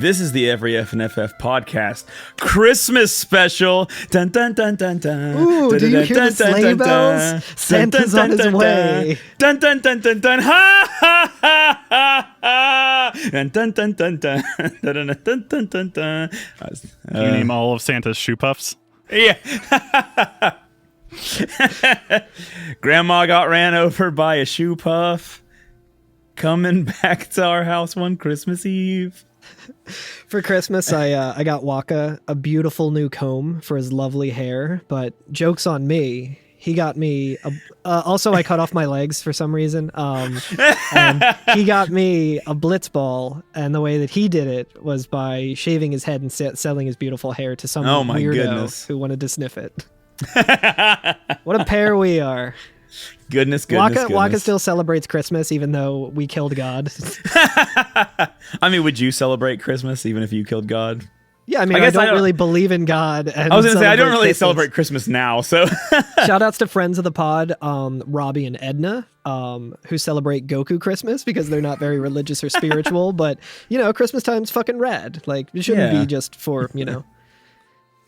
This is the Every FNFF podcast Christmas special. Dun dun dun dun dun. Ooh, do you hear the sleigh bells? Santa's on his way. Dun dun dun dun dun. Ha ha ha ha ha. Dun dun dun dun dun dun dun dun dun dun. Can you name all of Santa's shoe puffs? Yeah. Grandma got ran over by a shoe puff. Coming back to our house one Christmas Eve. For Christmas, I got Waka a beautiful new comb for his lovely hair, but joke's on me. He got me also I cut off my legs for some reason. And he got me a blitz ball, and the way that he did it was by shaving his head and selling his beautiful hair to some weirdo who wanted to sniff it. What a pair we are. Goodness. Waka still celebrates Christmas even though we killed God. I mean, would you celebrate Christmas even if you killed God? Yeah, I mean, I don't really believe in God. And I was going to say, I don't really Christmas. celebrate Christmas now, so... Shout outs to friends of the pod, Robbie and Edna, who celebrate Goku Christmas because they're not very religious or spiritual, but, you know, Christmas time's fucking rad. Like, it shouldn't be just for, you know...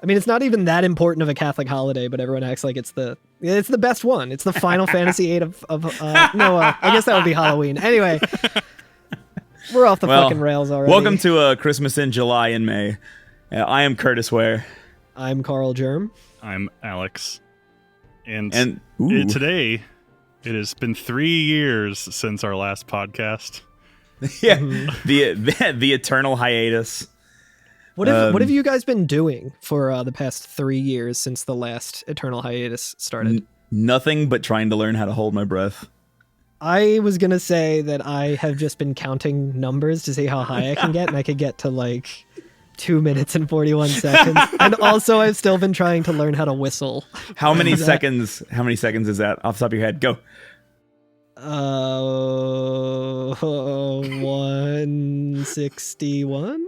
I mean, it's not even that important of a Catholic holiday, but everyone acts like it's the best one. It's the Final Fantasy VIII I guess that would be Halloween. Anyway, we're off the fucking rails already. Welcome to Christmas in July and May. I am Curtis Ware. I'm Carl Germ. I'm Alex. And today, it has been 3 years since our last podcast. Yeah, the eternal hiatus. What have you guys been doing for the past 3 years since the last Eternal hiatus started? Nothing but trying to learn how to hold my breath. I was going to say that I have just been counting numbers to see how high I can get, and I could get to like 2 minutes and 41 seconds. And also I've still been trying to learn how to whistle. How many seconds is that off the top of your head? Go. 161?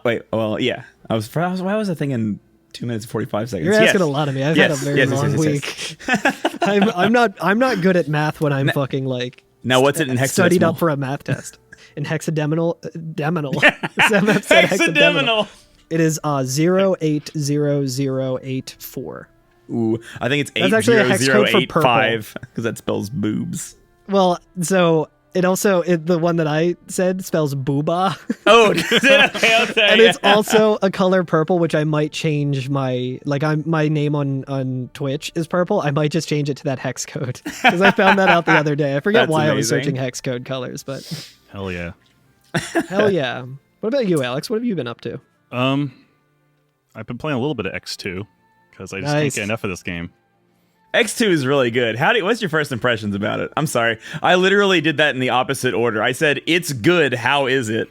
Wait, well, yeah. I was thinking 2 minutes and 45 seconds. You're asking a lot of me. I've had a very long week. I'm not good at math when I'm fucking like. Now, what's it in hexadecimal? Studied up for a math test. In hexadecimal. Hexadecimal. It is 080084. Ooh, I think it's That's actually a hex code for 80085 because that spells boobs. Well, so. It also, the one that I said spells booba. Oh, and it's also a color purple, which I might change my name on Twitch is purple. I might just change it to that hex code because I found that out the other day. I forget why I was searching hex code colors, but hell yeah. Hell yeah. What about you, Alex? What have you been up to? I've been playing a little bit of X2 because I just can't get enough of this game. X2 is really good. What's your first impressions about it? I'm sorry. I literally did that in the opposite order. I said, it's good. How is it?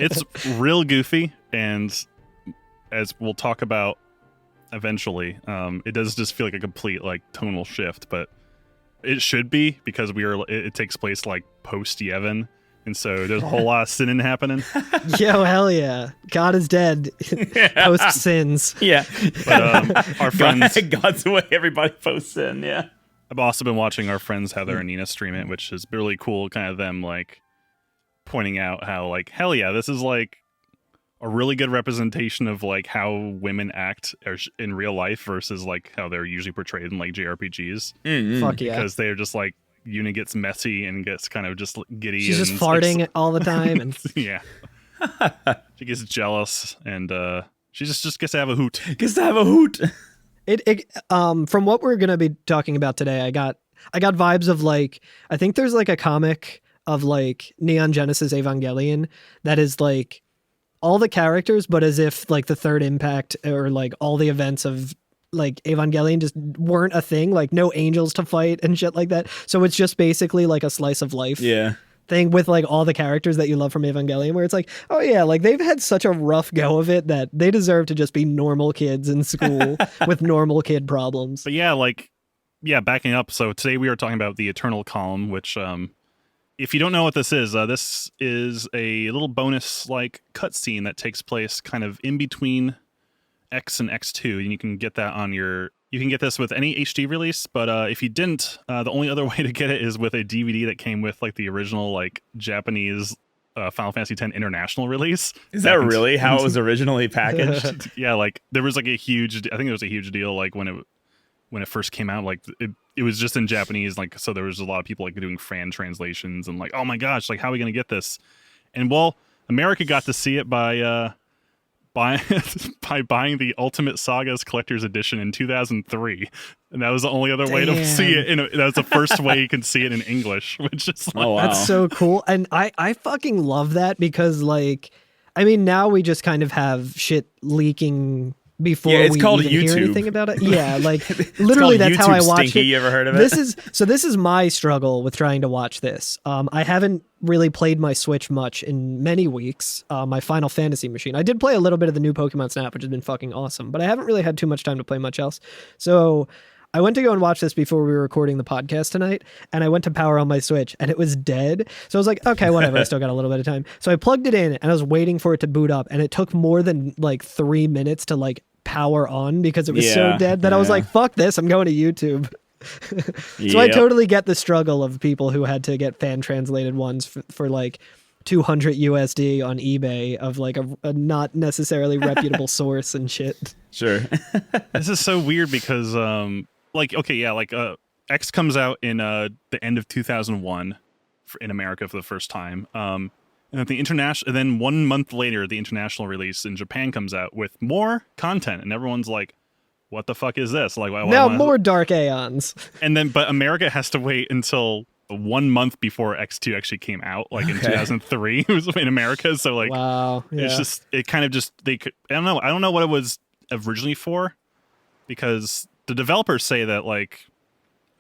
It's real goofy. And as we'll talk about eventually, it does just feel like a complete like tonal shift, but it should be because it takes place like post Yevon. And so there's a whole lot of sinning happening. Yo, hell yeah. God is dead. Post sins. Yeah. But our friends... God's the way everybody posts sin, yeah. I've also been watching our friends Heather and Nina stream it, which is really cool, kind of them like pointing out how like, hell yeah, this is like a really good representation of like how women act in real life versus like how they're usually portrayed in like JRPGs. Mm-hmm. Fuck yeah. Because they're just like, Yuna gets messy and gets kind of just giddy. She's just farting all the time. And yeah. She gets jealous and she just gets to have a hoot. From what we're going to be talking about today, I got vibes of like, I think there's like a comic of like Neon Genesis Evangelion that is like all the characters, but as if like the third impact or like all the events of like Evangelion just weren't a thing, like no angels to fight and shit like that. So it's just basically like a slice of life thing with like all the characters that you love from Evangelion, where it's like, oh yeah, like they've had such a rough go of it that they deserve to just be normal kids in school with normal kid problems. But backing up. So today we are talking about the Eternal Calm, which if you don't know what this is a little bonus like cutscene that takes place kind of in between X and X2, and you can get that you can get this with any HD release, but if you didn't, the only other way to get it is with a DVD that came with like the original like Japanese Final Fantasy X International release. Is that really how it was originally packaged? Yeah, like there was like a huge. I think there was a huge deal like when it first came out. Like it was just in Japanese. Like so, there was a lot of people like doing fan translations and like, oh my gosh, like how are we gonna get this? And well, America got to see it by buying the Ultimate Sagas Collector's Edition in 2003, and that was the only other way to see it. That was the first way you can see it in English, which is like, Oh, wow. That's so cool. And I fucking love that because, like, I mean, now we just kind of have shit leaking before it's we called even YouTube. hear anything about it. Yeah, like literally that's how I watch Stinky. it. You ever heard of it? This is my struggle with trying to watch this. I haven't really played my Switch much in many weeks. My Final Fantasy machine. I did play a little bit of the new Pokemon Snap, which has been fucking awesome, but I haven't really had too much time to play much else. So I went to go and watch this before we were recording the podcast tonight, and I went to power on my Switch, and it was dead. So I was like, okay, whatever. I still got a little bit of time. So I plugged it in, and I was waiting for it to boot up, and it took more than like 3 minutes to like power on because it was so dead that I was like, fuck this, I'm going to YouTube. So I totally get the struggle of people who had to get fan translated ones for like 200 USD on eBay of like a not necessarily reputable source and shit. Sure. this is so weird because X comes out in the end of 2001 in America for the first time. And at the international, and then 1 month later, the international release in Japan comes out with more content, and everyone's like, "What the fuck is this?" Like, now more Dark Aeons. And then, but America has to wait until 1 month before X2 actually came out, like in 2003. It was in America, so like, wow, it's just it kind of just they could. I don't know what it was originally for, because the developers say that like,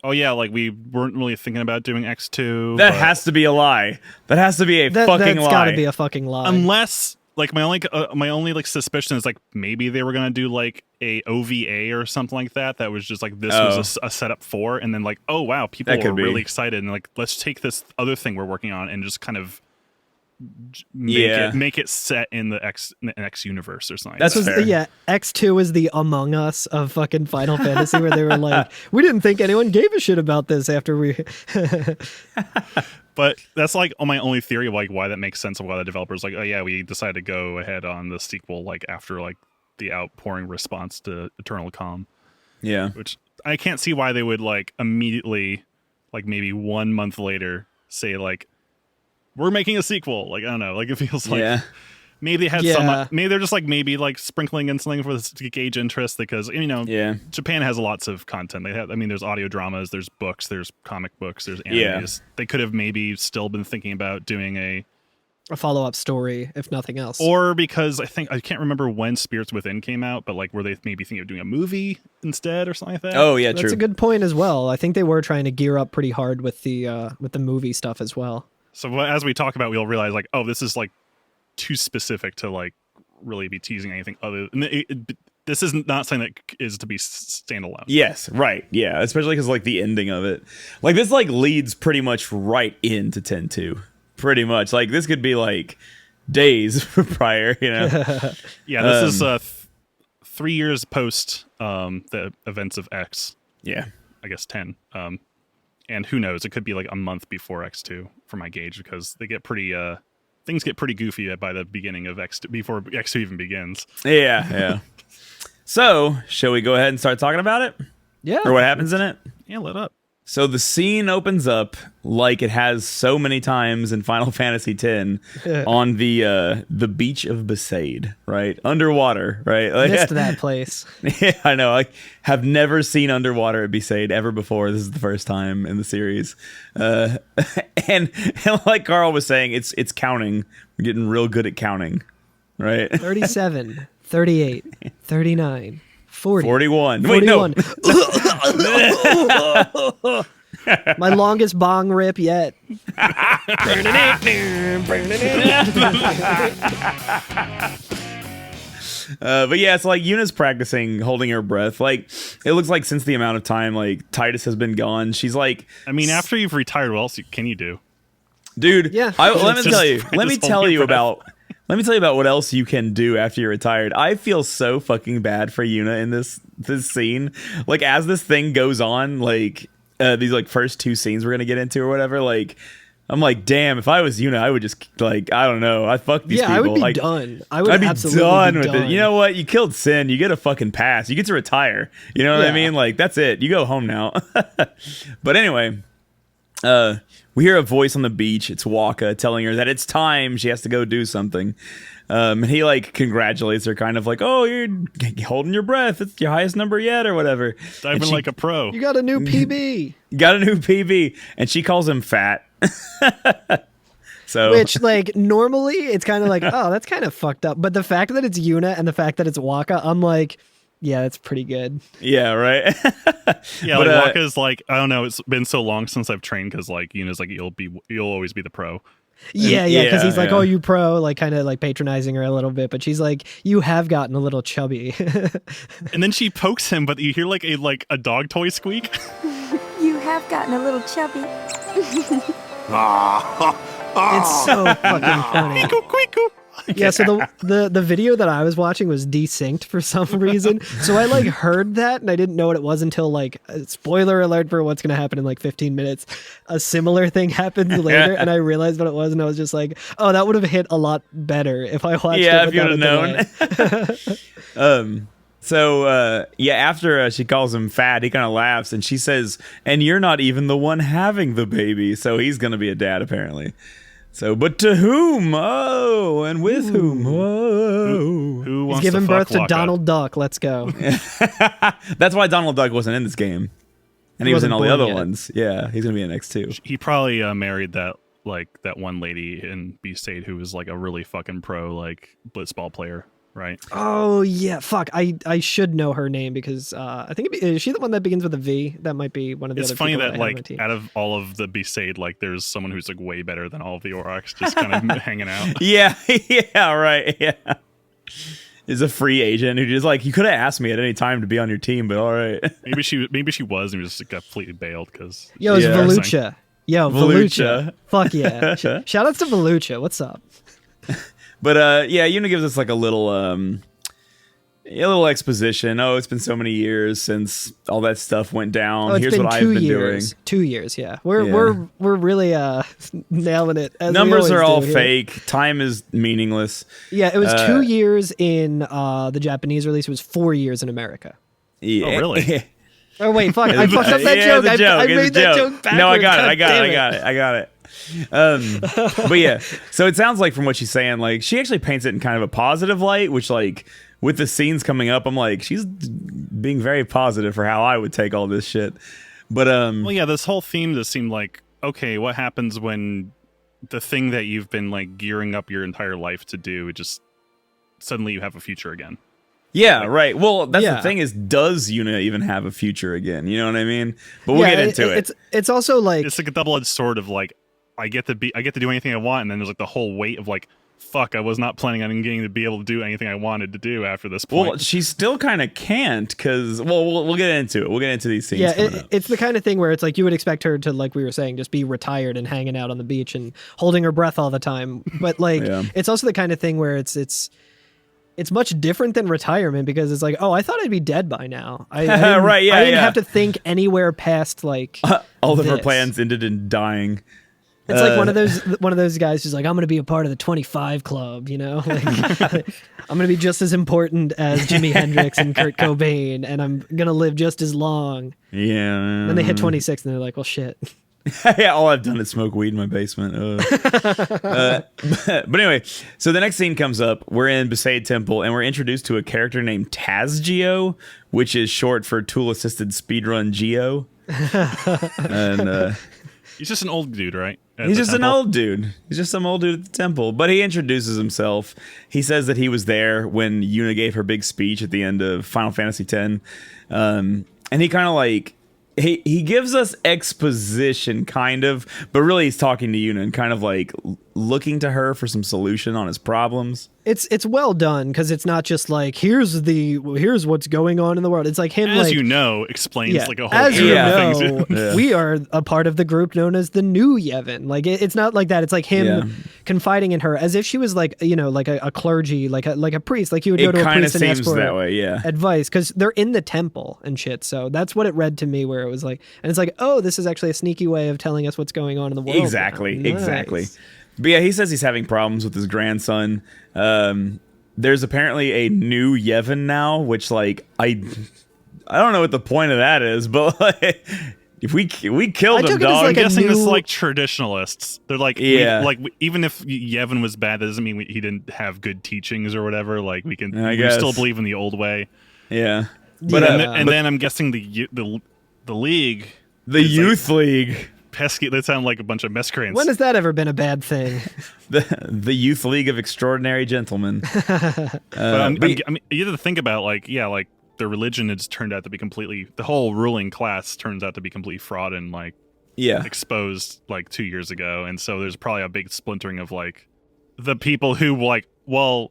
oh yeah, like we weren't really thinking about doing X2. That has to be a lie. That has to be a fucking lie. That's gotta be a fucking lie. Unless like my only like suspicion is like maybe they were gonna do like a OVA or something like that. That was just like this was a setup for, and then like, oh wow, people were really excited and like let's take this other thing we're working on and just kind of make it set in the X universe or something. That's X2 is the Among Us of fucking Final Fantasy, where they were like, we didn't think anyone gave a shit about this after we. But that's like my only theory of like why that makes sense of why the developers like, oh yeah, we decided to go ahead on the sequel like after like the outpouring response to Eternal Calm. Yeah, which I can't see why they would like immediately, like maybe 1 month later, say like, we're making a sequel. Like, I don't know. Like, it feels like maybe they had some. Maybe they're just like maybe like sprinkling in something for this to gauge interest because Japan has lots of content. They have. I mean, there's audio dramas, there's books, there's comic books, there's animes. They could have maybe still been thinking about doing a follow-up story, if nothing else. Or because I can't remember when Spirits Within came out, but like were they maybe thinking of doing a movie instead or something like that? Oh yeah, true. That's a good point as well. I think they were trying to gear up pretty hard with the movie stuff as well. So as we talk about, we'll realize like, oh, this is like too specific to like really be teasing anything other. This is not something that is to be standalone. Yes, right, yeah, especially because like the ending of it, like this like leads pretty much right into 10-2. Pretty much, like this could be like days prior, you know. Yeah, this is 3 years post the events of X. Yeah, I guess 10. And who knows? It could be like a month before X2 for my gauge because they get pretty things get pretty goofy by the beginning of X2 before X2 even begins. Yeah. So, shall we go ahead and start talking about it? Yeah. Or what happens in it? Yeah, let up. So the scene opens up like it has so many times in Final Fantasy X on the beach of Besaid, right? Underwater, right? Like, missed that place. Yeah, I know. I have never seen underwater at Besaid ever before. This is the first time in the series. And like Carl was saying, it's counting. We're getting real good at counting, right? 37, 38, 39. 40. 41. 41. Wait, no. My longest bong rip yet. But yeah, it's like Yuna's practicing holding her breath. Like, it looks like since the amount of time like Titus has been gone, she's like, I mean, after you've retired, what else can you do? Dude, yeah. Let me tell you about what else you can do after you're retired. I feel so fucking bad for Yuna in this scene. Like, as this thing goes on, like these like first two scenes we're gonna get into or whatever, like I'm like, damn, if I was Yuna, I would just like, I don't know, I fuck these people. I would be like, done. I'd be absolutely done be with done. it. You know what? You killed Sin. You get a fucking pass. You get to retire. You know what I Yeah. mean? Like, that's it. You go home now. But anyway, we hear a voice on the beach. It's Waka telling her that it's time. She has to go do something. And he like congratulates her, kind of like, "Oh, you're holding your breath. It's your highest number yet, or whatever." Diving like a pro. You got a new PB. Got a new PB, and she calls him fat. So, Which, like, normally it's kind of like, oh, that's kind of fucked up. But the fact that it's Yuna and the fact that it's Waka, I'm like, yeah, that's pretty good. yeah, right. Yeah, But, like Waka's like, I don't know, it's been so long since I've trained because like Yuna's like you'll always be the pro. Yeah, because yeah, he's like, yeah. oh, you pro, like kind of like patronizing her a little bit. But she's like, you have gotten a little chubby. And then she pokes him, but you hear like a dog toy squeak. You have gotten a little chubby. It's so fucking funny. Quiku. Yeah, so the video that I was watching was desynced for some reason. So I like heard that and I didn't know what it was until like spoiler alert for what's gonna happen in like 15 minutes. A similar thing happens later and I realized what it was and I was just like, oh, that would have hit a lot better if I watched Yeah, it if you without would a have known. So after she calls him fat, he kind of laughs and she says, "And you're not even the one having the baby." So he's gonna be a dad apparently. So, but to whom? Oh, and with whom? Oh. Who He's wants giving to birth fuck to Waka? Donald Duck. Let's go. That's why Donald Duck wasn't in this game, and he was in wasn't all the born other yet. ones. Yeah, he's gonna be in X2. He probably married that one lady in B State who was like a really fucking pro like blitzball player, right? Oh yeah, fuck. I should know her name because I think is she the one that begins with a V? That might be one of the It's other funny people that I have on my like team. out of all of the B State, like there's someone who's like way better than all of the Aurochs just kind of hanging out. Yeah, yeah, right. Yeah, is a free agent who just like, you could have asked me at any time to be on your team, but all right. Maybe she was and just got completely bailed because Yo, it's Yeah. Volucha. Yo, Volucha. Volucha. Fuck yeah. Shout outs to Volucha. What's up? But yeah, Yuna gives us like a little exposition. Oh, it's been so many years since all that stuff went down. Oh, it's Here's been what I've 2 been years. doing. 2 years, yeah. We're really nailing it. As we Numbers always are all do here. fake. Time is meaningless. Yeah, it was 2 years in the Japanese release. It was 4 years in America. Yeah. Oh, really? Oh wait, fuck! I fucked up that Yeah, joke. it's a joke. I It's a made that joke. joke backwards. No, I got God it. damn I got it. But yeah, so it sounds like from what she's saying, like she actually paints it in kind of a positive light, which like with the scenes coming up, I'm like, she's being very positive for how I would take all this shit. But well, yeah, this whole theme just seemed like, okay, what happens when the thing that you've been like gearing up your entire life to do, it just suddenly you have a future again. yeah, right. Well, that's Yeah. the thing is, does Yuna even have a future again? You know what I mean? But we'll get into it. It's also like It's like a double-edged sword of like, I get to do anything I want, and then there's like the whole weight of like, fuck, I was not planning on getting to be able to do anything I wanted to do after this point. Well, she still kind of can't because, we'll get into it. We'll get into these scenes. yeah, coming up. it's the kind of thing where it's like you would expect her to, like we were saying, just be retired and hanging out on the beach and holding her breath all the time. But like, Yeah. it's also the kind of thing where it's much different than retirement because it's like, oh, I thought I'd be dead by now. I didn't, Right, yeah, I didn't yeah. have to think anywhere past like All of her this. plans ended in dying. It's like one of those guys who's like, I'm going to be a part of the 25 club, you know? Like, I'm going to be just as important as Jimi Hendrix and Kurt Cobain, and I'm going to live just as long. Yeah. Then they hit 26, and they're like, well, shit. Yeah, all I've done is smoke weed in my basement. But anyway, so the next scene comes up. We're in Besaid Temple, and we're introduced to a character named Taz which is short for Tool Assisted Speedrun Geo. And He's just an old dude, right? At he's the just an temple? old dude. He's just some old dude at the temple. But he introduces himself. He says that he was there when Yuna gave her big speech at the end of Final Fantasy X. And he kind of like, he gives us exposition, kind of, but really he's talking to Yuna and kind of like looking to her for some solution on his problems. It's well done because it's not just like here's what's going on in the world. It's like him, as like, you know, explains like a whole as you area of know, things. we are a part of the group known as the New Yevon. Like it's not like that. It's like him confiding in her as if she was like like a clergy, like a priest. Like you would go to a priest and ask for that way, advice because they're in the temple and shit. So that's what it read to me, where it was like, and it's like, oh, this is actually a sneaky way of telling us what's going on in the world. Exactly, Nice. exactly. But yeah, he says he's having problems with his grandson. There's apparently a new Yevon now, which like I don't know what the point of that is, but like, if we killed him, dog. I'm guessing it's like traditionalists. They're like, even if Yevon was bad, that doesn't mean he didn't have good teachings or whatever. Like we still believe in the old way. Yeah, but then I'm guessing the league, the youth league. Pesky, they sound like a bunch of miscreants. When has that ever been a bad thing? the Youth League of Extraordinary Gentlemen. I mean, you have to think about like the religion has turned out to be the whole ruling class turns out to be complete fraud and like exposed like 2 years ago, and so there's probably a big splintering of like the people who like, well,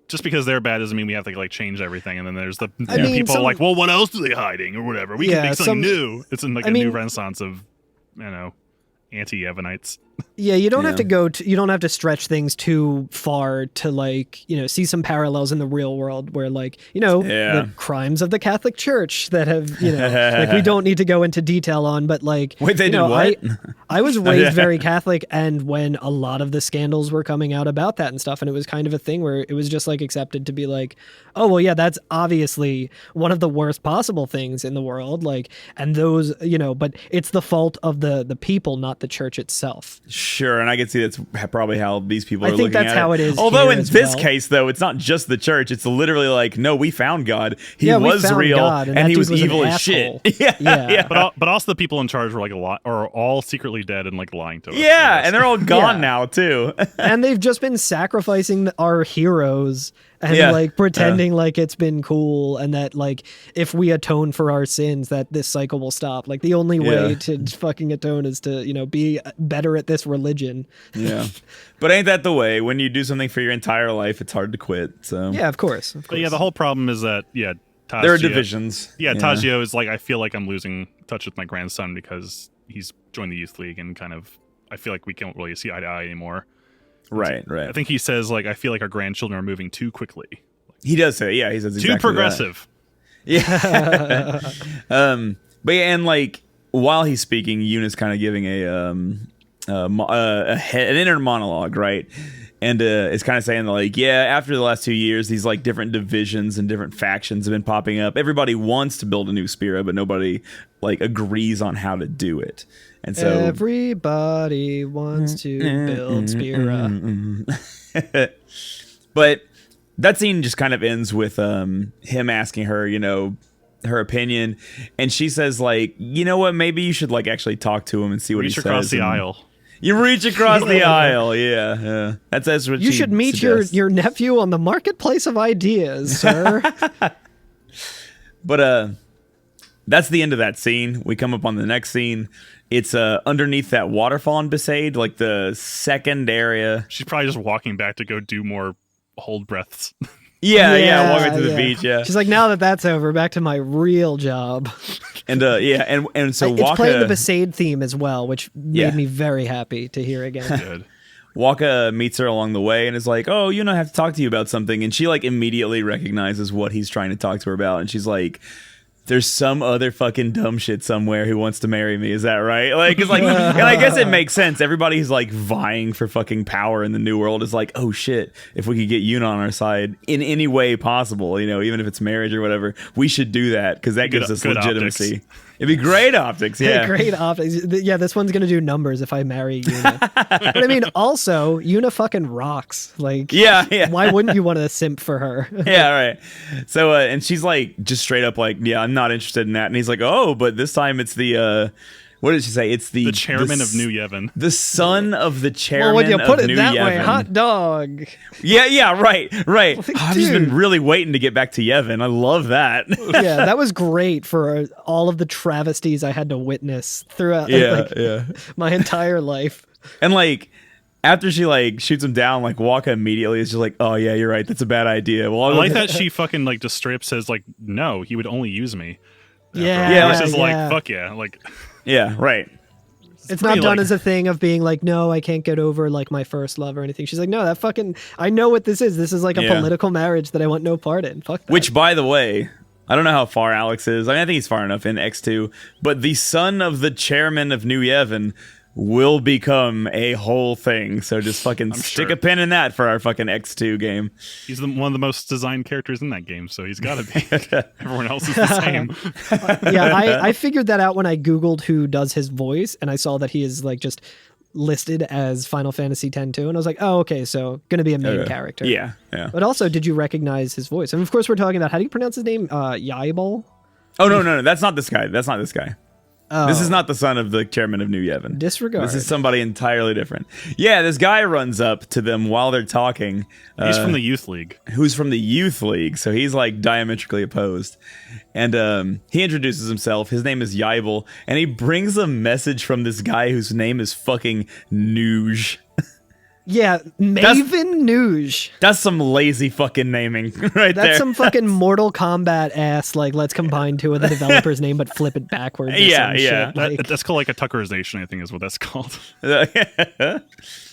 just because they're bad doesn't mean we have to like change everything, and then there's the people like, well, what else are they hiding or whatever? We can make something new. It's in like new renaissance of anti-Yevonites. Yeah, you don't have to you don't have to stretch things too far to like, see some parallels in the real world where like, the crimes of the Catholic Church that have, like we don't need to go into detail on, but like, wait, they did what? I was raised very Catholic, and when a lot of the scandals were coming out about that and stuff, and it was kind of a thing where it was just like accepted to be like, oh, well, yeah, that's obviously one of the worst possible things in the world. Like, and those, but it's the fault of the people, not the church itself. Sure, and I can see that's probably how these people are looking at it. I think that's how it is. Although in this case, though, it's not just the church. It's literally like, no, we found God. He was real, God, and he was evil as shit. Yeah. But also the people in charge were like are all secretly dead and like lying to us. Yeah, and they're all gone now too. And they've just been sacrificing our heroes and like pretending like it's been cool, and that like if we atone for our sins that this cycle will stop. Like the only way to fucking atone is to be better at this religion. Yeah. But ain't that the way? When you do something for your entire life, it's hard to quit. So yeah, of course. But yeah, the whole problem is that Tadzio, there are divisions. Yeah, Tadzio is like, I feel like I'm losing touch with my grandson because he's joined the youth league, and kind of I feel like we can't really see eye to eye anymore. Right. I think he says like, I feel like our grandchildren are moving too quickly. He does say, he says exactly too progressive. That. Yeah. But yeah, and like while he's speaking, Yuna's kind of giving an inner monologue, right? And it's kind of saying like, after the last 2 years, these like different divisions and different factions have been popping up. Everybody wants to build a new Spira, but nobody like agrees on how to do it. And so everybody wants to build Spira. But that scene just kind of ends with him asking her, her opinion, and she says like, you know what, maybe you should like actually talk to him and see what he says. Reach across the aisle. You reach across the aisle, yeah. That's what you should meet your nephew on the marketplace of ideas, sir. But that's the end of that scene. We come up on the next scene. It's underneath that waterfall in Besaid, like the second area. She's probably just walking back to go do more hold breaths. Walking to the beach. Yeah, she's like, now that that's over, back to my real job. And and so it's Waka, playing the Besaid theme as well, which made me very happy to hear again. Good. Waka meets her along the way and is like, oh, I have to talk to you about something, and she like immediately recognizes what he's trying to talk to her about, and she's like, there's some other fucking dumb shit somewhere who wants to marry me. Is that right? Like, it's like, and I guess it makes sense. Everybody who's like vying for fucking power in the new world is like, oh shit, if we could get Yuna on our side in any way possible, even if it's marriage or whatever, we should do that because that gives us legitimacy. Optics. It'd be great optics, yeah. Great optics. Yeah, this one's gonna do numbers if I marry Yuna. But I mean, also, Yuna fucking rocks. Like, yeah. Why wouldn't you want to simp for her? Yeah, right. So, and she's like, just straight up like, yeah, I'm not interested in that. And he's like, oh, but this time it's the, what did she say? It's the chairman of New Yevon. The son of the chairman. Well, when you put of it New that Yevon. way, hot dog. Yeah, right. Like, I've just been really waiting to get back to Yevon. I love that. Yeah, that was great for all of the travesties I had to witness throughout my entire life. And like, after she like shoots him down, like Waka immediately is just like, oh yeah, you're right, that's a bad idea. Well, I like that she fucking like just straight up says like, no, he would only use me. Yeah, It's just like, fuck yeah, like. Yeah, right. It's not done like, as a thing of being like, no, I can't get over like my first love or anything. She's like, no, that fucking, I know what this is. This is like a political marriage that I want no part in. Fuck that. Which, by the way, I don't know how far Alex is. I mean, I think he's far enough in X2, but the son of the chairman of New Yevon will become a whole thing. So just fucking stick a pin in that for our fucking X2 game. He's one of the most designed characters in that game, so he's got to be. Everyone else is the same. I figured that out when I Googled who does his voice, and I saw that he is like just listed as Final Fantasy X too, and I was like, oh, okay, so going to be a main character. Yeah. But also, did you recognize his voice? And of course, we're talking about, how do you pronounce his name? Yaibal? Oh, no, that's not this guy. That's not this guy. Oh. This is not the son of the chairman of New Yevon. Disregard. This is somebody entirely different. Yeah, this guy runs up to them while they're talking. He's from the Youth League. Who's from the Youth League, so he's like diametrically opposed. And he introduces himself. His name is Yaibal, and he brings a message from this guy whose name is fucking Nuge. Yeah, Maven Nuge. That's some lazy fucking naming right there. That's some fucking Mortal Kombat ass, like, let's combine two of the developer's name but flip it backwards. Yeah. Shit. Like, That's called like a Tuckerization, I think is what that's called. Yeah,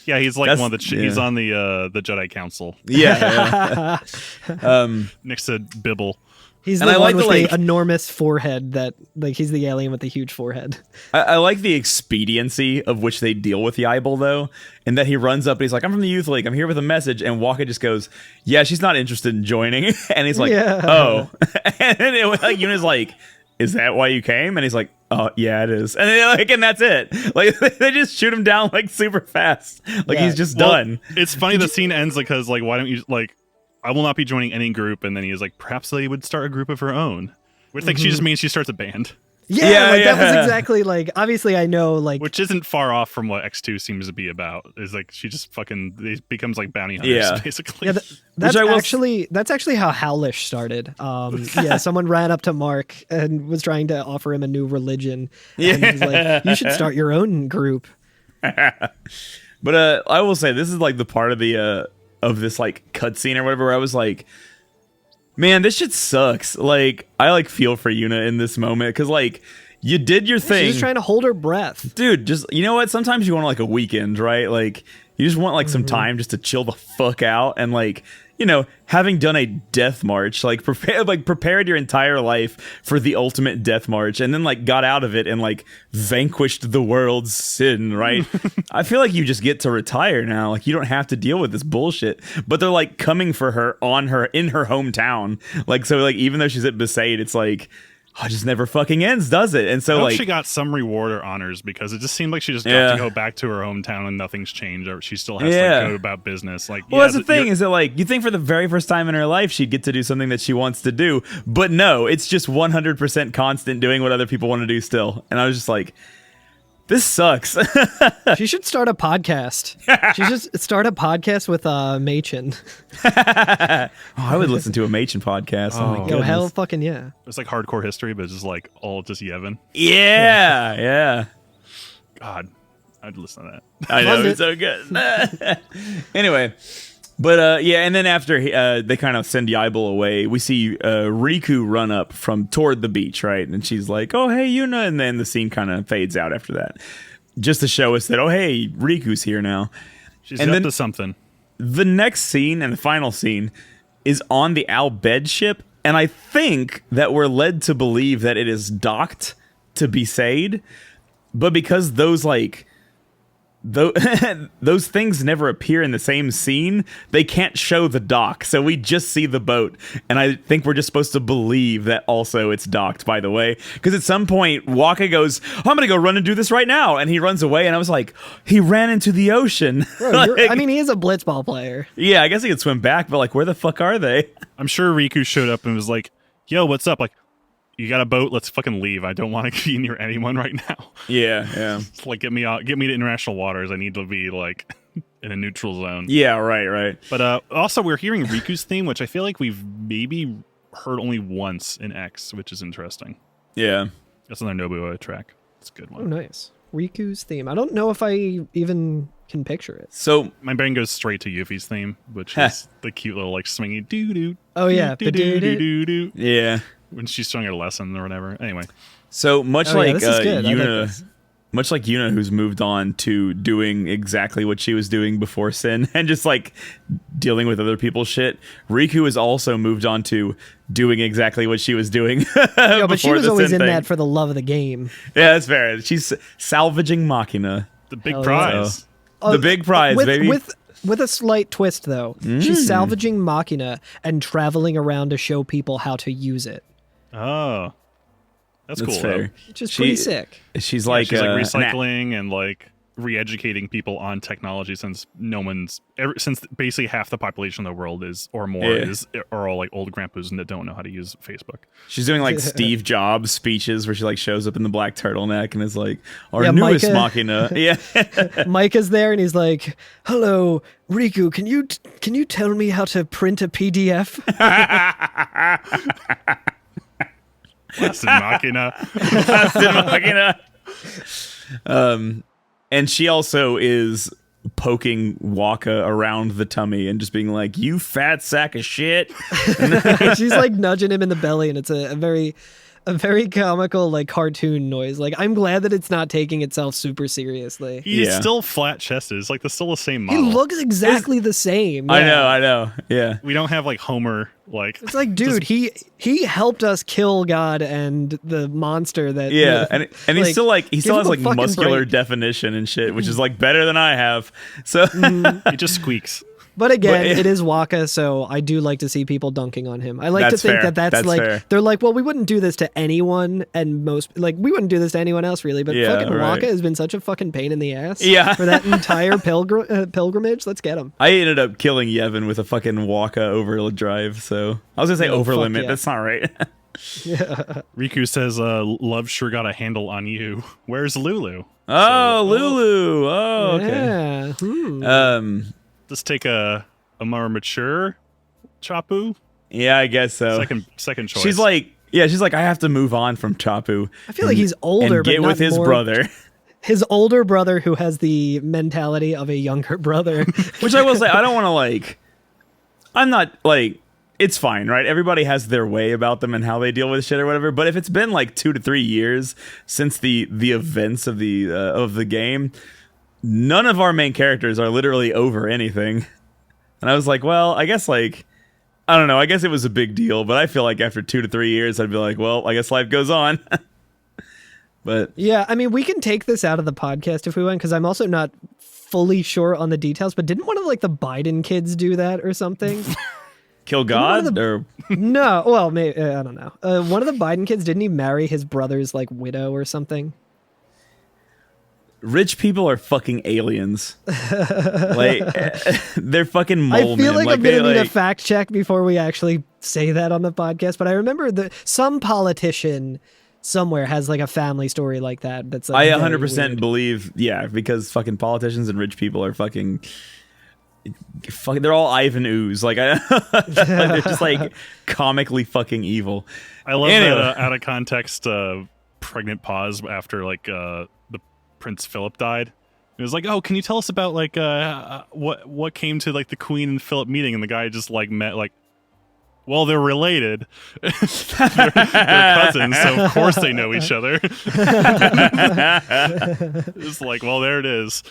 he's like one of the he's on the Jedi Council. Yeah. Next to Bibble. He's the one with the enormous forehead that, like, he's the alien with the huge forehead. I like the expediency of which they deal with Yaibal, though, and that he runs up and he's like, I'm from the Youth League, I'm here with a message, and Waka just goes, yeah, she's not interested in joining, and he's like, oh. And then Yuna's like, is that why you came? And he's like, oh, yeah, it is. And that's it. Like, they just shoot him down, like, super fast. Like, he's just done. It's funny the scene ends because, like, why don't you, like, I will not be joining any group, and then he is like, perhaps they would start a group of her own. Which she just means she starts a band. That was exactly, like, obviously I know, like... Which isn't far off from what X2 seems to be about. Is like, she just fucking becomes like bounty hunters, basically. Yeah, that's actually how Howlish started. Someone ran up to Mark and was trying to offer him a new religion. And he was like, you should start your own group. But I will say, this is like the part of the... of this like cutscene or whatever, where I was like, man, this shit sucks. Like, I like feel for Yuna in this moment, because like, you did your thing. She's just trying to hold her breath. Dude, just, you know what? Sometimes you want like a weekend, right? Like, you just want like some time just to chill the fuck out, and like, you know, having done a death march, like prepared your entire life for the ultimate death march, and then like got out of it and like vanquished the world's sin, right? I feel like you just get to retire now. Like, you don't have to deal with this bullshit. But they're like coming for her in her hometown. Like, so like, even though she's at Besaid, it's like, oh, it just never fucking ends, does it? And so, I hope like, she got some reward or honors, because it just seemed like she just got to go back to her hometown and nothing's changed, or she still has to like, go about business. Like, well, that's the thing, is that like, you think for the very first time in her life she'd get to do something that she wants to do, but no, it's just 100% constant doing what other people want to do still. And I was just like, this sucks. She should start a podcast. She should start a podcast with Machen. I would listen to a Machen podcast. Oh, my goodness. Yo, hell fucking yeah. It's like hardcore history, but it's just like all just Yevon. Yeah. God, I'd listen to that. I know, it's so good. Anyway, but and then after they kind of send Yaibal away, we see Riku run up from toward the beach, right? And she's like, oh, hey, Yuna. And then the scene kind of fades out after that, just to show us that, oh, hey, Riku's here now. She's up to something. The next scene and the final scene is on the Al Bhed ship, and I think that we're led to believe that it is docked to Besaid, but because those like... those things never appear in the same scene, they can't show the dock, so we just see the boat, and I think we're just supposed to believe that also it's docked, by the way, because at some point Waka goes, I'm gonna go run and do this right now, and he runs away, and I was like, he ran into the ocean. Bro, like, I mean, he is a blitzball player. Yeah, I guess he could swim back, but like, where the fuck are they? I'm sure Riku showed up and was like, yo, what's up? Like, you got a boat? Let's fucking leave. I don't want to be near anyone right now. Yeah. It's like, get me out, get me to international waters. I need to be like in a neutral zone. Yeah, right. But also, we're hearing Riku's theme, which I feel like we've maybe heard only once in X, which is interesting. Yeah. That's another Nobuo track. It's a good one. Oh, nice. Riku's theme. I don't know if I even can picture it. So My brain goes straight to Yuffie's theme, which is the cute little like swingy doo doo. Oh yeah, doo doo doo doo. yeah. When she's showing her a lesson or whatever. Anyway, So much Oh, yeah, like this is good. I like Yuna, this. much like Yuna, who's moved on to doing exactly what she was doing before Sin and just like dealing with other people's shit, Riku has also moved on to doing exactly what she was doing. Yeah, but she before was the always Sin in thing. that for the love of the game. Yeah, that's fair. She's salvaging Machina. the big Hell yeah. prize. The big prize, with, baby. With a slight twist, though. She's salvaging Machina and traveling around to show people how to use it, Oh, that's That's cool. fair. which is She- pretty sick. She's Though. like, She's like an recycling and like re-educating people on technology since since basically half the population of the world is or more Yeah. are all like old grandpas that don't know how to use Facebook. She's doing like Steve Jobs speeches where she like shows up in the black turtleneck and is like, our Yeah, newest Micah. Machina. Yeah. Mike is there and he's like, "Hello, Riku. Can you tell me how to print a PDF?" Blasted Machina. Blasted Machina. And she also is poking Waka around the tummy and just being like, you fat sack of shit. She's like nudging him in the belly, and it's a very comical like cartoon noise. Like, I'm glad that it's not taking itself super seriously. He's Yeah. still flat chested. It's like still the same He model. looks exactly the same. I yeah. know. Yeah. We don't have like Homer like It's like, dude, he helped us kill God and the monster that. Yeah, and he's still like he give still him has a like fucking muscular break. definition and shit, which is like better than I have. So he just squeaks. But again, But, yeah. it is Waka, so I do like to see people dunking on him. I like to That's think fair. that's That's like fair. they're like, well, we wouldn't do this to anyone, and we wouldn't do this to anyone else really. But Yeah, fucking right. Waka has been such a fucking pain in the ass. Yeah. for that entire pilgrimage. Let's get him. I ended up killing Yevon with a fucking Waka overdrive. So I was gonna say Oh, over fuck limit. yeah. That's not right. Riku says, "Love sure got a handle on you." Where's Lulu? Oh, Lulu. Oh, okay. Yeah. Hmm. Let's take a more mature Chapu. Yeah, I guess so. Second choice. She's like, I have to move on from Chapu. I feel like he's older, and get but with not his more- brother. His older brother who has the mentality of a younger brother. Which I will say, I don't want to like. I'm not like. It's fine, right? Everybody has their way about them and how they deal with shit or whatever. But if it's been like 2 to 3 years since the events of the game, none of our main characters are literally over anything. And I was like, well, I guess like, I don't know. I guess it was a big deal, but I feel like after 2 to 3 years, I'd be like, well, I guess life goes on. But Yeah, I mean, we can take this out of the podcast if we want, because I'm also not fully sure on the details. But didn't one of like the Biden kids do that or something? kill one God of the- or No, well, maybe I don't know. One of the Biden kids, didn't he marry his brother's like widow or something? rich people are fucking aliens. Like they're fucking mole I feel men. like I'm gonna need a like, fact check before we actually say that on the podcast. But I remember that some politician somewhere has like a family story like that. That's like I very 100% weird. believe, yeah, because fucking politicians and rich people are fucking they're all Ivan Ooze. Like they're just like comically fucking evil. I love Anyway. that out of context pregnant pause after like the Prince Philip died. It was like, oh, can you tell us about like what came to like the Queen and Philip meeting? And the guy just like met like, well, they're related. they're cousins, so of course they know each other. It's like, well, there it is.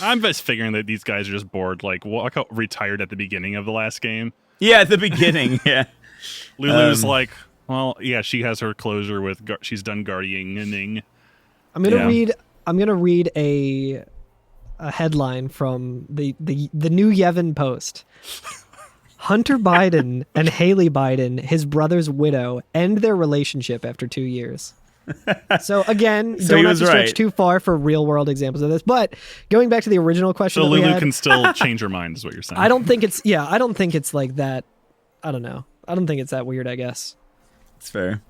I'm just figuring that these guys are just bored. Like, Waka retired at the beginning of the last game. Yeah, at the beginning, yeah. Lulu's like, well, yeah, she has her closure with she's done guardianing. I'm gonna Yeah. read. I'm gonna read a headline from the new Yevon Post. Hunter Biden and Haley Biden, his brother's widow, end their relationship after 2 years. So again, So don't he have was to stretch right. too far for real world examples of this. But going back to the original question, So that we Lulu had, can still change her mind, is what you're saying. I don't think it's I don't think it's like that. I don't know. I don't think it's that weird. I guess. It's fair.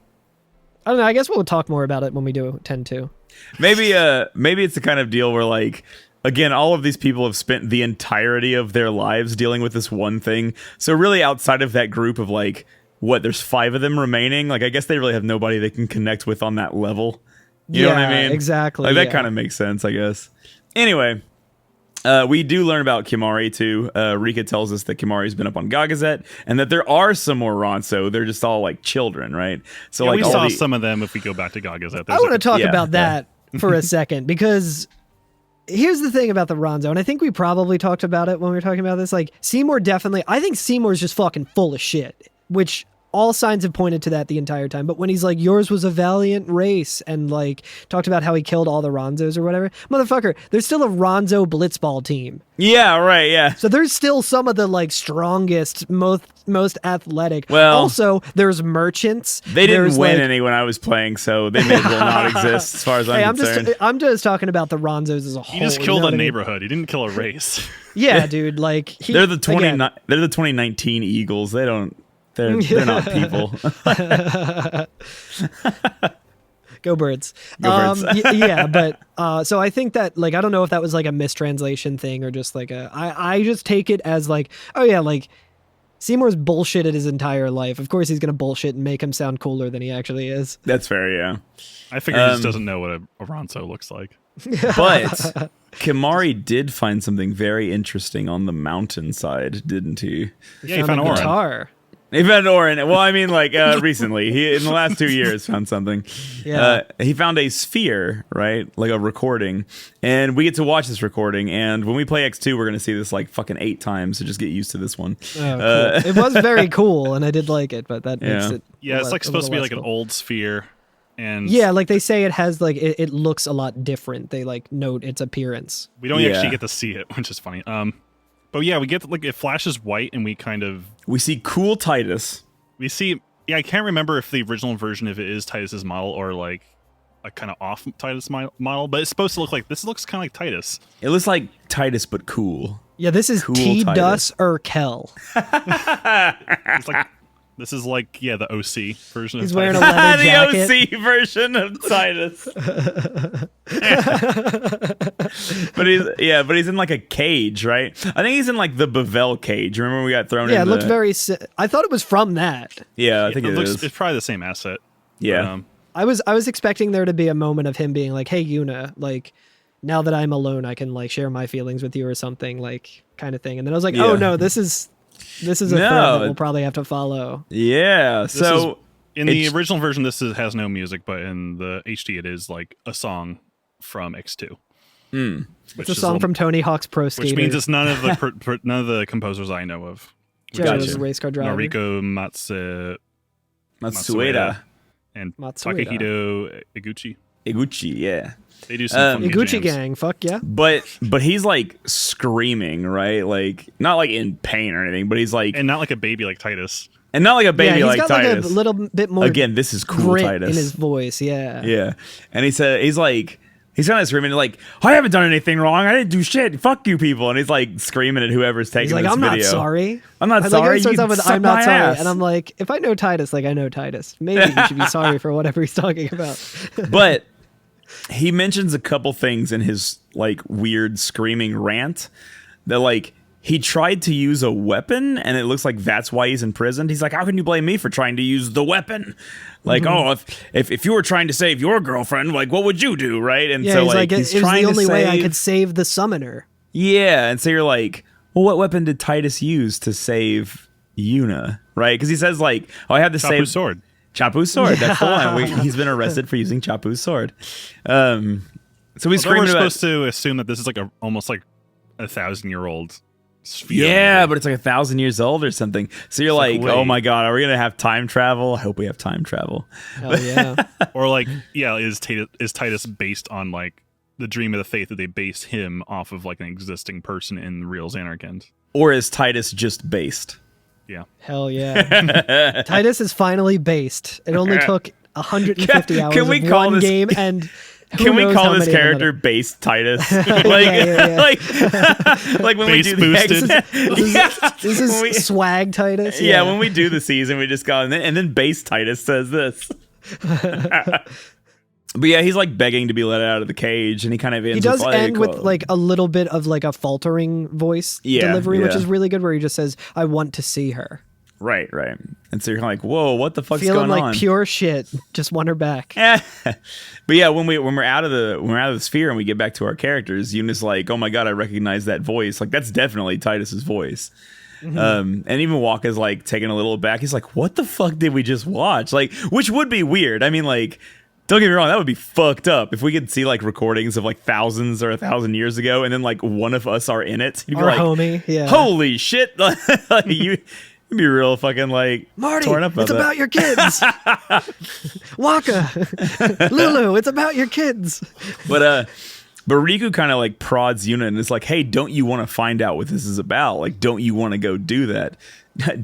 I don't know. I guess we'll talk more about it when we do tend to. Maybe it's the kind of deal where like again, all of these people have spent the entirety of their lives dealing with this one thing. So really outside of that group of like there's 5 of them remaining, like I guess they really have nobody they can connect with on that level. You know what I mean? Exactly. Like that kind of makes sense, I guess. Anyway, we do learn about Kimahri too. Rika tells us that Kimahri's been up on Gagazet and that there are some more Ronso. They're just all like children, right? So Yeah, like we all saw the, some of them if we go back to Gagazet. I want to talk yeah, about that for a second, because here's the thing about the Ronzo, and I think we probably talked about it when we were talking about this. Like, Seymour definitely, I think Seymour's just fucking full of shit, which all signs have pointed to that the entire time. But when he's like, yours was a valiant race, and like talked about how he killed all the Ronzos or whatever, motherfucker, there's still a Ronzo blitzball team. Yeah, right, yeah. So there's still some of the like strongest, most athletic. Well, also there's merchants. They didn't There's, win like, any when I was playing, so they may as well not exist as far as I'm concerned. I'm just talking about the Ronzos as a whole. He just you killed know a what I mean? neighborhood. He didn't kill a race. Yeah, dude. Like they're the 2019 Eagles. They're not people. Go Birds. Go Birds. Yeah, but so I think that like I don't know if that was like a mistranslation thing or just like I just take it as like, oh yeah, like Seymour's bullshitted his entire life. Of course he's gonna bullshit and make him sound cooler than he actually is. That's fair, yeah. I figure he just doesn't know what a Ronso looks like. But Kimahri did find something very interesting on the mountainside, didn't he? Yeah, he found a Orin. guitar. He found Orin. Well, I mean, like recently, he in the last 2 years found something. Yeah. He found a sphere, right, like a recording, and we get to watch this recording. And when we play X2, we're gonna see this like fucking 8 times. So just get used to this one. Oh, cool. It was very cool, and I did like it, but that makes Yeah. it. Yeah, it's like supposed to be like an cool. old sphere. And Yeah, like they say it has like it looks a lot different. They like note its appearance. we don't Yeah. actually get to see it, which is funny. But yeah, we get to, like it flashes white, and We see cool Titus. we see. Yeah, I can't remember if the original version if it is Titus's model or like a kind of off Titus model, but it's supposed to look like this. Looks kind of like Titus. It looks like Titus, but cool. Yeah, this is Cool T. Titus. Dus or Kel. It's like this is like the OC version. He's of wearing a Titus. leather jacket. The OC version of Titus. but he's in like a cage, right? I think he's in like the Bavel cage. Remember we got thrown in Yeah, it looked very. I thought it was from that. Yeah, I think it looks. is. It's probably the same asset. Yeah. But, I was expecting there to be a moment of him being like, "Hey, Yuna, like, now that I'm alone, I can like share my feelings with you or something, like, kind of thing." And then I was like, Yeah. "Oh no, this is a thread that we'll probably have to follow." Yeah. So in the it's- original version, has no music, but in the HD, it is like a song from X2. It's a song from Tony Hawk's Pro Skater. which means it's none of the none of the composers I know of. Joe was Gotcha. a race car driver. Noriko Matsueda. and Matsueda. Takahito Iguchi. Iguchi, yeah. They do some funky Iguchi jams. gang, fuck yeah. But he's like screaming, right? Like not like in pain or anything, but he's like and not like a baby like Titus. and not like a baby yeah, he's like got Titus. like a little bit more Again, this is cool grit Titus. in his voice. Yeah. Yeah. And he's kind of screaming like, I haven't done anything wrong. I didn't do shit. Fuck you people. And he's like screaming at whoever's taking He's like, this I'm video. not sorry. I'm not I sorry. Like, it starts You off with, suck I'm not my sorry. ass. And I'm like, if I know Titus, like I know Titus, maybe he should be sorry for whatever he's talking about. But he mentions a couple things in his like weird screaming rant that like he tried to use a weapon and it looks like that's why he's imprisoned. He's like, how can you blame me for trying to use the weapon? Like, oh, if you were trying to save your girlfriend, like what would you do, right? And Yeah, so he's like, he's it was trying the only to way I save- could save the summoner. Yeah, and so you're like, well, what weapon did Titus use to save Yuna, right? Because he says like, oh, I had to save Chapu's sword. Chapu's sword. That's the one. He's been arrested for using Chapu's sword. So he's Although we're screaming about. supposed to assume that this is like almost like 1,000-year-old sphere. Yeah, but it's like 1,000 years old or something. So you're like, like, oh wait. my god, are we gonna have time travel? I hope we have time travel. Hell yeah. Or like, yeah, is Titus based on like the dream of the faith that they base him off of like an existing person in real Xanarkand? Or is Titus just based? Yeah. Hell yeah. Titus is finally based. It only took 150 hours Can we of call one this- game and who Can we knows call how this many of character another. based Titus? Like, yeah. like when Base we do boosted. This is When we- swag Titus. yeah, when we do the season, we just go and then base Titus says this. But yeah, he's like begging to be let out of the cage, and he kind of ends he does with, like, end with like a little bit of like a faltering voice delivery, which yeah. is really good, where he just says, I want to see her. Right. And so you're kind of like, whoa, what the fuck's Feeling going like on? pure shit. Just want her back. But yeah, when we're out of the sphere and we get back to our characters, Yuna's like, oh my god, I recognize that voice. Like that's definitely Titus's voice. And even Waka's like taking a little back. He's like, what the fuck did we just watch? Like, which would be weird. I mean, like, don't get me wrong, that would be fucked up if we could see like recordings of like thousands or 1,000 years ago, and then like one of us are in it. You'd be Our like, homie, yeah. holy shit! Like, you'd be real fucking like Marty, torn up about it's that. about your kids. Waka, Lulu, it's about your kids. But Riku kind of like prods Yuna and is like, hey, don't you want to find out what this is about? Like, don't you want to go do that?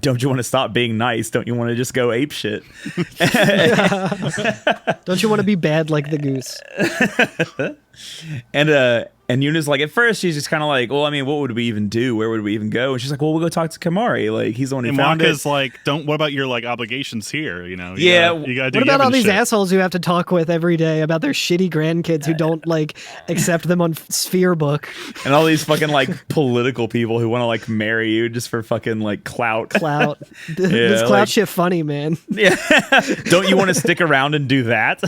Don't you want to stop being nice? Don't you want to just go ape shit? Don't you want to be bad like the goose? And Yuna's like, at first she's just kind of like, well, I mean, what would we even do? Where would we even go? And she's like, well, we'll go talk to Kamari. Like, he's the one who And found Waka's it. like, what about your like obligations here? You know, Yeah. you gotta do What about all Yevon these shit. assholes who have to talk with every day about their shitty grandkids who don't like accept them on Sphere Book? And all these fucking like political people who want to like marry you just for fucking like clout. Clout. This clout like- shit funny, man. Yeah. Don't you want to stick around and do that?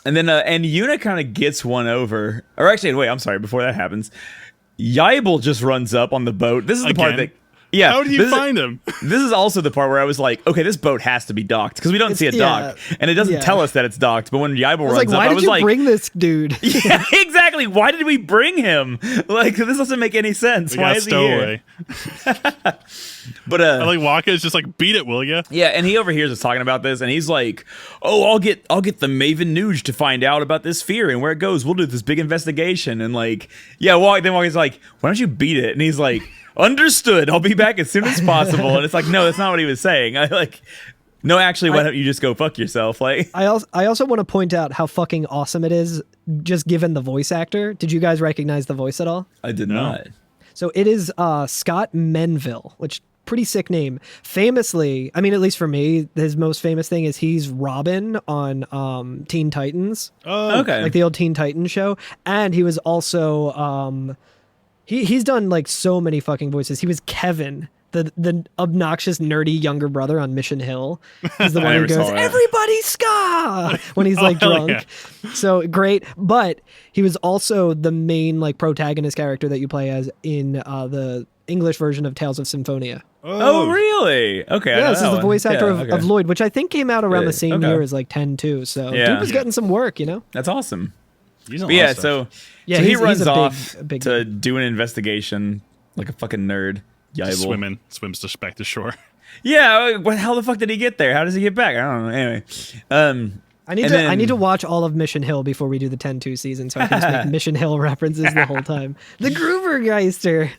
And then and Yuna kind of gets one over. Or actually, wait, I'm sorry. Before that happens, Yaibel just runs up on the boat. This is the part Again? that. Yeah. How did you find him? This is also the part where I was like, okay, this boat has to be docked because we don't see it dock, and it doesn't tell us that it's docked. But when Yaibel runs Like, up, why I did was you like, bring this dude? yeah, exactly. Why did we bring him? Like, this doesn't make any sense. We Why got is he here? stowaway. But I like Waka is just like, beat it, will ya? yeah, and he overhears us talking about this, and he's like, "Oh, I'll get the Maven Nuge to find out about this sphere and where it goes. We'll do this big investigation." And like, yeah, Walker's like, "Why don't you beat it?" And he's like, "Understood. I'll be back as soon as possible." And it's like, no, that's not what he was saying. I like, no, actually, why don't you just go fuck yourself? Like, I also want to point out how fucking awesome it is, just given the voice actor. Did you guys recognize the voice at all? I did not. So it is Scott Menville, which pretty sick name. Famously, I mean, at least for me, his most famous thing is he's Robin on Teen Titans, Oh, Okay. like the old Teen Titans show, and he was also he's done like so many fucking voices. He was Kevin, the obnoxious nerdy younger brother on Mission Hill. He's the one who never saw goes, that. "Everybody ska!" when he's like hell drunk. yeah. So great. But he was also the main like protagonist character that you play as in the English version of Tales of Symphonia. Oh, really? Okay. I Yeah, know this that is the one. voice actor Yeah, of okay. Lloyd, which I think came out around Yeah, the same okay. year as like 10-2. So Yeah. dude was getting some work, you know? That's awesome. He's on But a lot yeah, of stuff. Yeah, so he he's runs a big- off a big to do an investigation like a fucking nerd. Just Yaibel. swims to back to shore. Yeah, how the fuck did he get there? How does he get back? I don't know. Anyway, I need to watch all of Mission Hill before we do the 10-2 season, so I can just make Mission Hill references the whole time. The Groovergeister.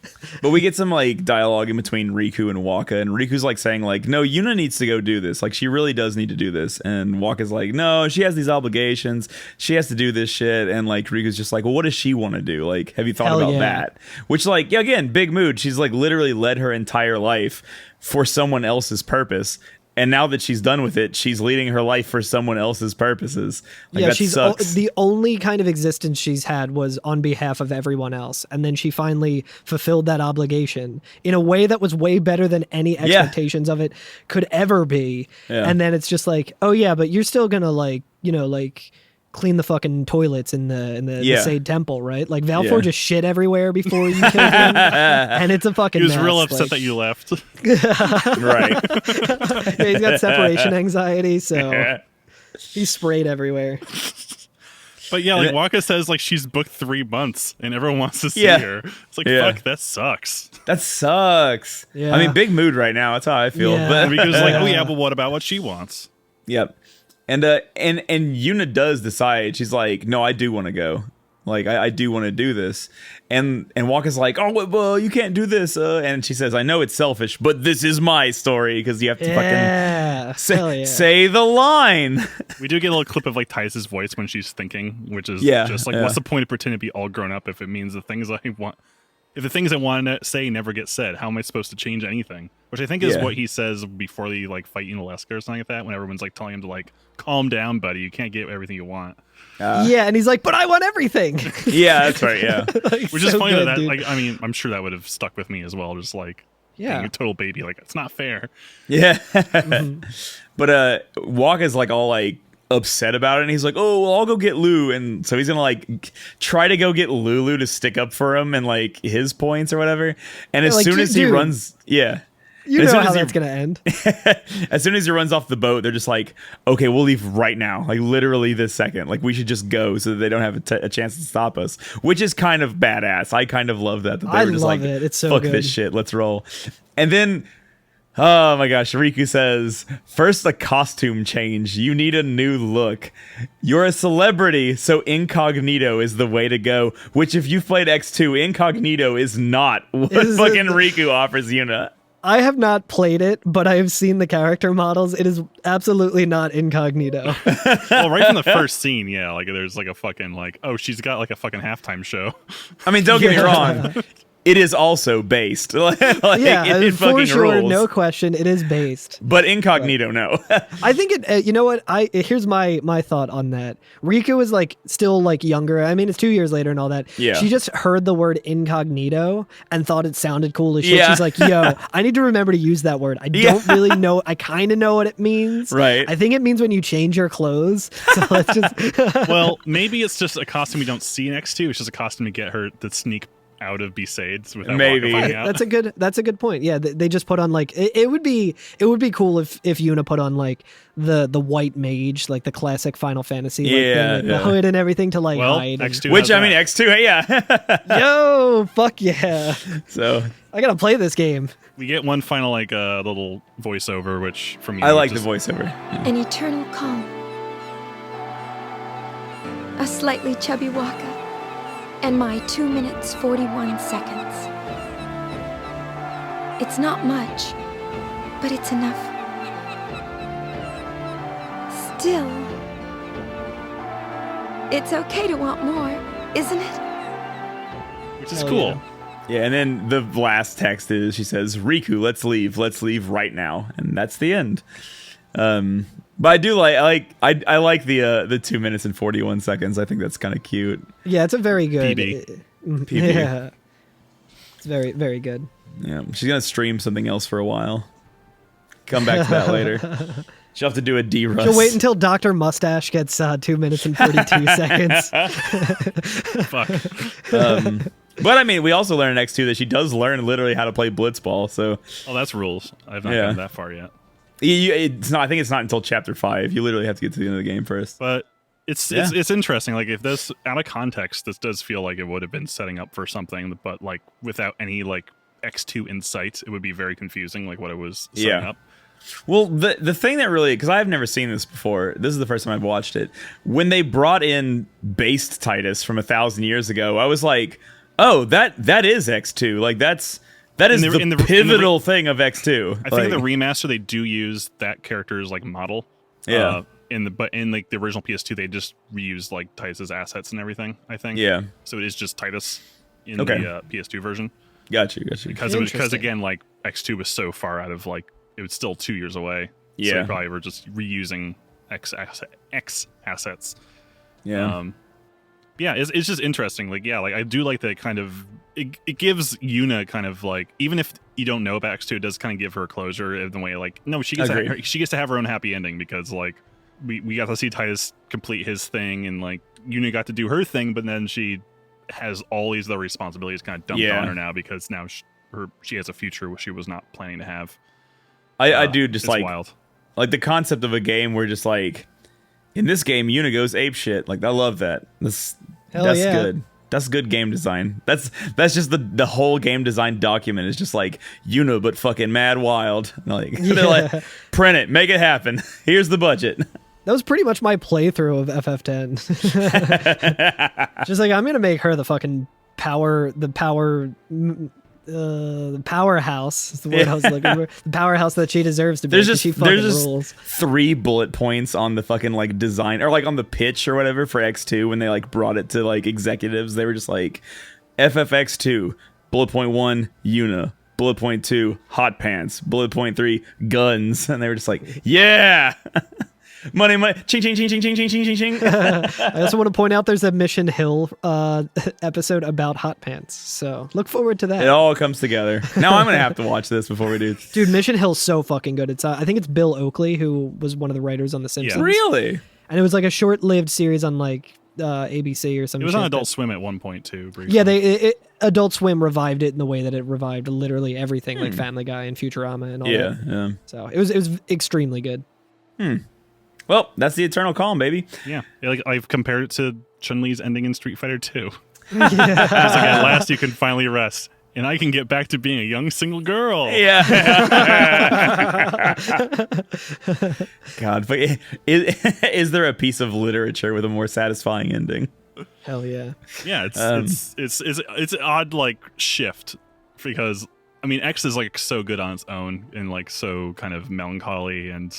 but we get some like dialogue in between Riku and Waka, and Riku's like saying like, "No, Yuna needs to go do this. Like, she really does need to do this." And Waka's like, "No, she has these obligations. She has to do this shit." And like Riku's just like, "Well, what does she want to do? Like, have you thought Hell about yeah. that?" Which like, yeah, again, big mood. She's like literally led her entire life for someone else's purpose. And now that she's done with it, she's leading her life for someone else's purposes. Like, Yeah, that she's sucks. the only kind of existence she's had was on behalf of everyone else, and then she finally fulfilled that obligation in a way that was way better than any expectations of it could ever be. Yeah. And then it's just like, oh yeah, but you're still gonna like, you know, like clean the fucking toilets in the Yeah. Sade Temple, right? Like Valfor Yeah. just shit everywhere before you killed him, and it's a fucking. He was mess. real upset like, that you left. Right. Yeah, he's got separation anxiety, so he sprayed everywhere. But yeah, like And Waka says, like she's booked 3 months and everyone wants to see Yeah. her. It's like, Yeah. fuck, that sucks. That sucks. Yeah. I mean, big mood right now. That's how I feel. Yeah. But Because like, oh yeah, but what about what she wants? yep. And Yuna does decide. She's like, no, I do want to go. Like, I do want to do this. And Waka's like, oh, well, you can't do this. And she says, I know it's selfish, but this is my story because you have to Yeah, hell yeah. say the line. We do get a little clip of like Tice's voice when she's thinking, which is Yeah, just like, yeah. what's the point of pretending to be all grown up if it means the things I want? If the things I want to say never get said, how am I supposed to change anything? Which I think is Yeah. what he says before they like fight Alaska or something like that. When everyone's like telling him to like calm down, buddy, you can't get everything you want. Yeah, and he's like, but I want everything. Yeah, that's right. Yeah. Like, Which is so funny good, that dude. like I mean I'm sure that would have stuck with me as well. Just like Yeah. being a total baby. Like, it's not fair. Yeah. But Waka's like all like upset about it, and he's like, oh well, I'll go get Lou, and so he's gonna like try to go get Lulu to stick up for him and like his points or whatever. And as like, soon as he dude, runs, yeah. You As know soon how as he- that's gonna end. As soon as he runs off the boat, they're just like, okay, we'll leave right now. Like, literally this second. Like, we should just go so that they don't have a chance to stop us. Which is kind of badass. I kind of love that. They I were just love like, it. It's so fuck good. this shit. Let's roll. And then, oh my gosh, Riku says, first a costume change. You need a new look. You're a celebrity, so incognito is the way to go. Which, if you've played X2, incognito is not what fucking Riku offers Yuna. I have not played it, but I have seen the character models. It is absolutely not incognito. Well, right from the first scene, yeah, like there's like a fucking like, oh, she's got like a fucking halftime show. I mean, don't get me wrong. It is also based. Like, Yeah, it for fucking sure, rules. no question, it is based. But incognito, no. I think it. You know what? Here's my thought on that. Riku is like still like younger. I mean, it's 2 years later and all that. Yeah. She just heard the word incognito and thought it sounded cool as shit. Yeah. She's like, "Yo, I need to remember to use that word. I don't really know. I kind of know what it means. Right. I think it means when you change your clothes. So let's just. Well, maybe it's just a costume you don't see in X2. It's just a costume to get her to sneak out of Besaid's without Maybe. finding out. That's a good point. Yeah, they just put on like it would be cool if Yuna put on like the white mage, like the classic Final Fantasy, like, Yeah, thing, like, yeah. the hood and everything to like Well, hide. X2 Which, has I mean, that. X2, hey, yeah. Yo, fuck yeah! So, I gotta play this game. We get one final like little voiceover, which from me, I like the just- voiceover. An eternal calm. A slightly chubby Waka. And my 2 minutes 41 seconds. It's not much, but it's enough. Still, it's okay to want more, isn't it? which is Hell cool. yeah. Yeah, and then the last text is, she says, Riku, let's leave right now. And that's the end. But I do like the 2 minutes and 41 seconds. I think that's kind of cute. Yeah, it's a very good. PB. PB. Yeah, it's very very good. Yeah, she's gonna stream something else for a while. Come back to that later. She'll have to do a D-Rust. So wait until Dr. Mustache gets 2 minutes and 42 seconds. Fuck. But I mean, we also learn in X2 that she does learn literally how to play blitzball. So Oh, that's rules. I've not Yeah. gotten that far yet. it's not. I think it's not until chapter 5. You literally have to get to the end of the game first. But it's interesting. Like if this out of context, this does feel like it would have been setting up for something, but like without any like X2 insight, it would be very confusing. Like what it was setting Yeah. up. Well, the thing that really, because I've never seen this before, this is the first time I've watched it. When they brought in based Titus from 1,000 years ago, I was like, oh, that is X2. Like that is In the- pivotal thing of X2. I think in the remaster they do use that character's like model. Yeah. But in like the original PS2, they just reused like Titus's assets and everything. I think. Yeah. So it is just Titus in Okay. the PS2 version Got you. because Interesting. again like X2 was so far out of like it was still 2 years away. So Yeah. they probably were just reusing X assets. Yeah. Yeah, it's just interesting. Like, yeah, like I do like that kind of. It gives Yuna kind of like, even if you don't know about X2, it does kind of give her closure in the way like, no, she gets Agreed. she gets to have her own happy ending because like we got to see Titus complete his thing and like Yuna got to do her thing, but then she has all these other responsibilities kind of dumped Yeah. on her now because now she has a future which she was not planning to have. I do just it's like wild. like the concept of a game where just like in this game Yuna goes ape shit. Like I love that. That's Hell yeah. good. That's good game design. That's just the whole game design document is just like Yuna but fucking mad wild. Like they're like print it, make it happen. Here's the budget. That was pretty much my playthrough of FF10. Just like I'm gonna make her the fucking the powerhouse is the word I was looking for. The powerhouse that she deserves to be. There's 'cause just she fucking there's just rules. 3 bullet points on the fucking like design or like on the pitch or whatever for X2 when they like brought it to like executives. They were just like FFX2 bullet point 1 Yuna. Bullet point 2 hot pants. Bullet point 3 guns. And they were just like, yeah. Money, ching, ching, ching, ching, ching, ching, ching, ching, ching. I also want to point out there's a Mission Hill episode about hot pants. So look forward to that. It all comes together. Now I'm gonna have to watch this before we do. Dude, Mission Hill's so fucking good. It's I think it's Bill Oakley, who was one of the writers on The Simpsons. Really? And it was like a short-lived series on like ABC or something. It was on Adult Swim at one point too. Briefly. Yeah, Adult Swim revived it in the way that it revived literally everything, like Family Guy and Futurama and all that. Yeah. So it was extremely good. Well, that's the Eternal Calm, baby. Yeah, like I've compared it to Chun-Li's ending in Street Fighter 2. It's like at last you can finally rest, and I can get back to being a young single girl. Yeah. God, but is there a piece of literature with a more satisfying ending? Hell yeah. Yeah, it's an odd like shift because I mean X is like so good on its own and like so kind of melancholy and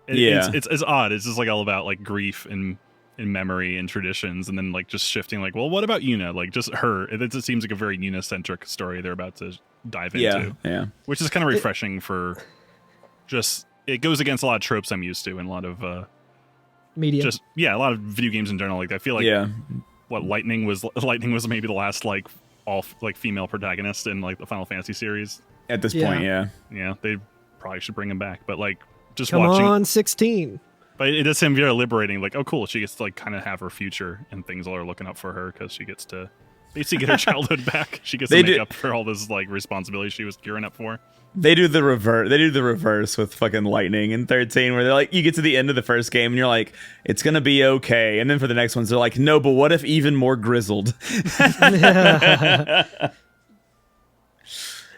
it's odd. It's just like all about like grief and memory and traditions, and then like just shifting like, well, what about Yuna? Like just her. It seems like a very Yuna-centric story they're about to dive into. Yeah. Which is kind of refreshing for just it goes against a lot of tropes I'm used to and a lot of Media. a lot of video games in general. Like I feel like what Lightning was maybe the last like all like female protagonist in like the Final Fantasy series. At this point, yeah. Yeah, they probably should bring him back. But like just Come watching on, 16. But it does seem very liberating. Like, oh, cool. She gets to like kind of have her future, and things all are looking up for her because she gets to basically get her childhood back. She gets to make up for all this like responsibility she was gearing up for. They do the reverse. They do the reverse with fucking Lightning in 13, where they're like, you get to the end of the first game and you're like, it's gonna be okay, and then for the next ones they're like, no, but what if even more grizzled?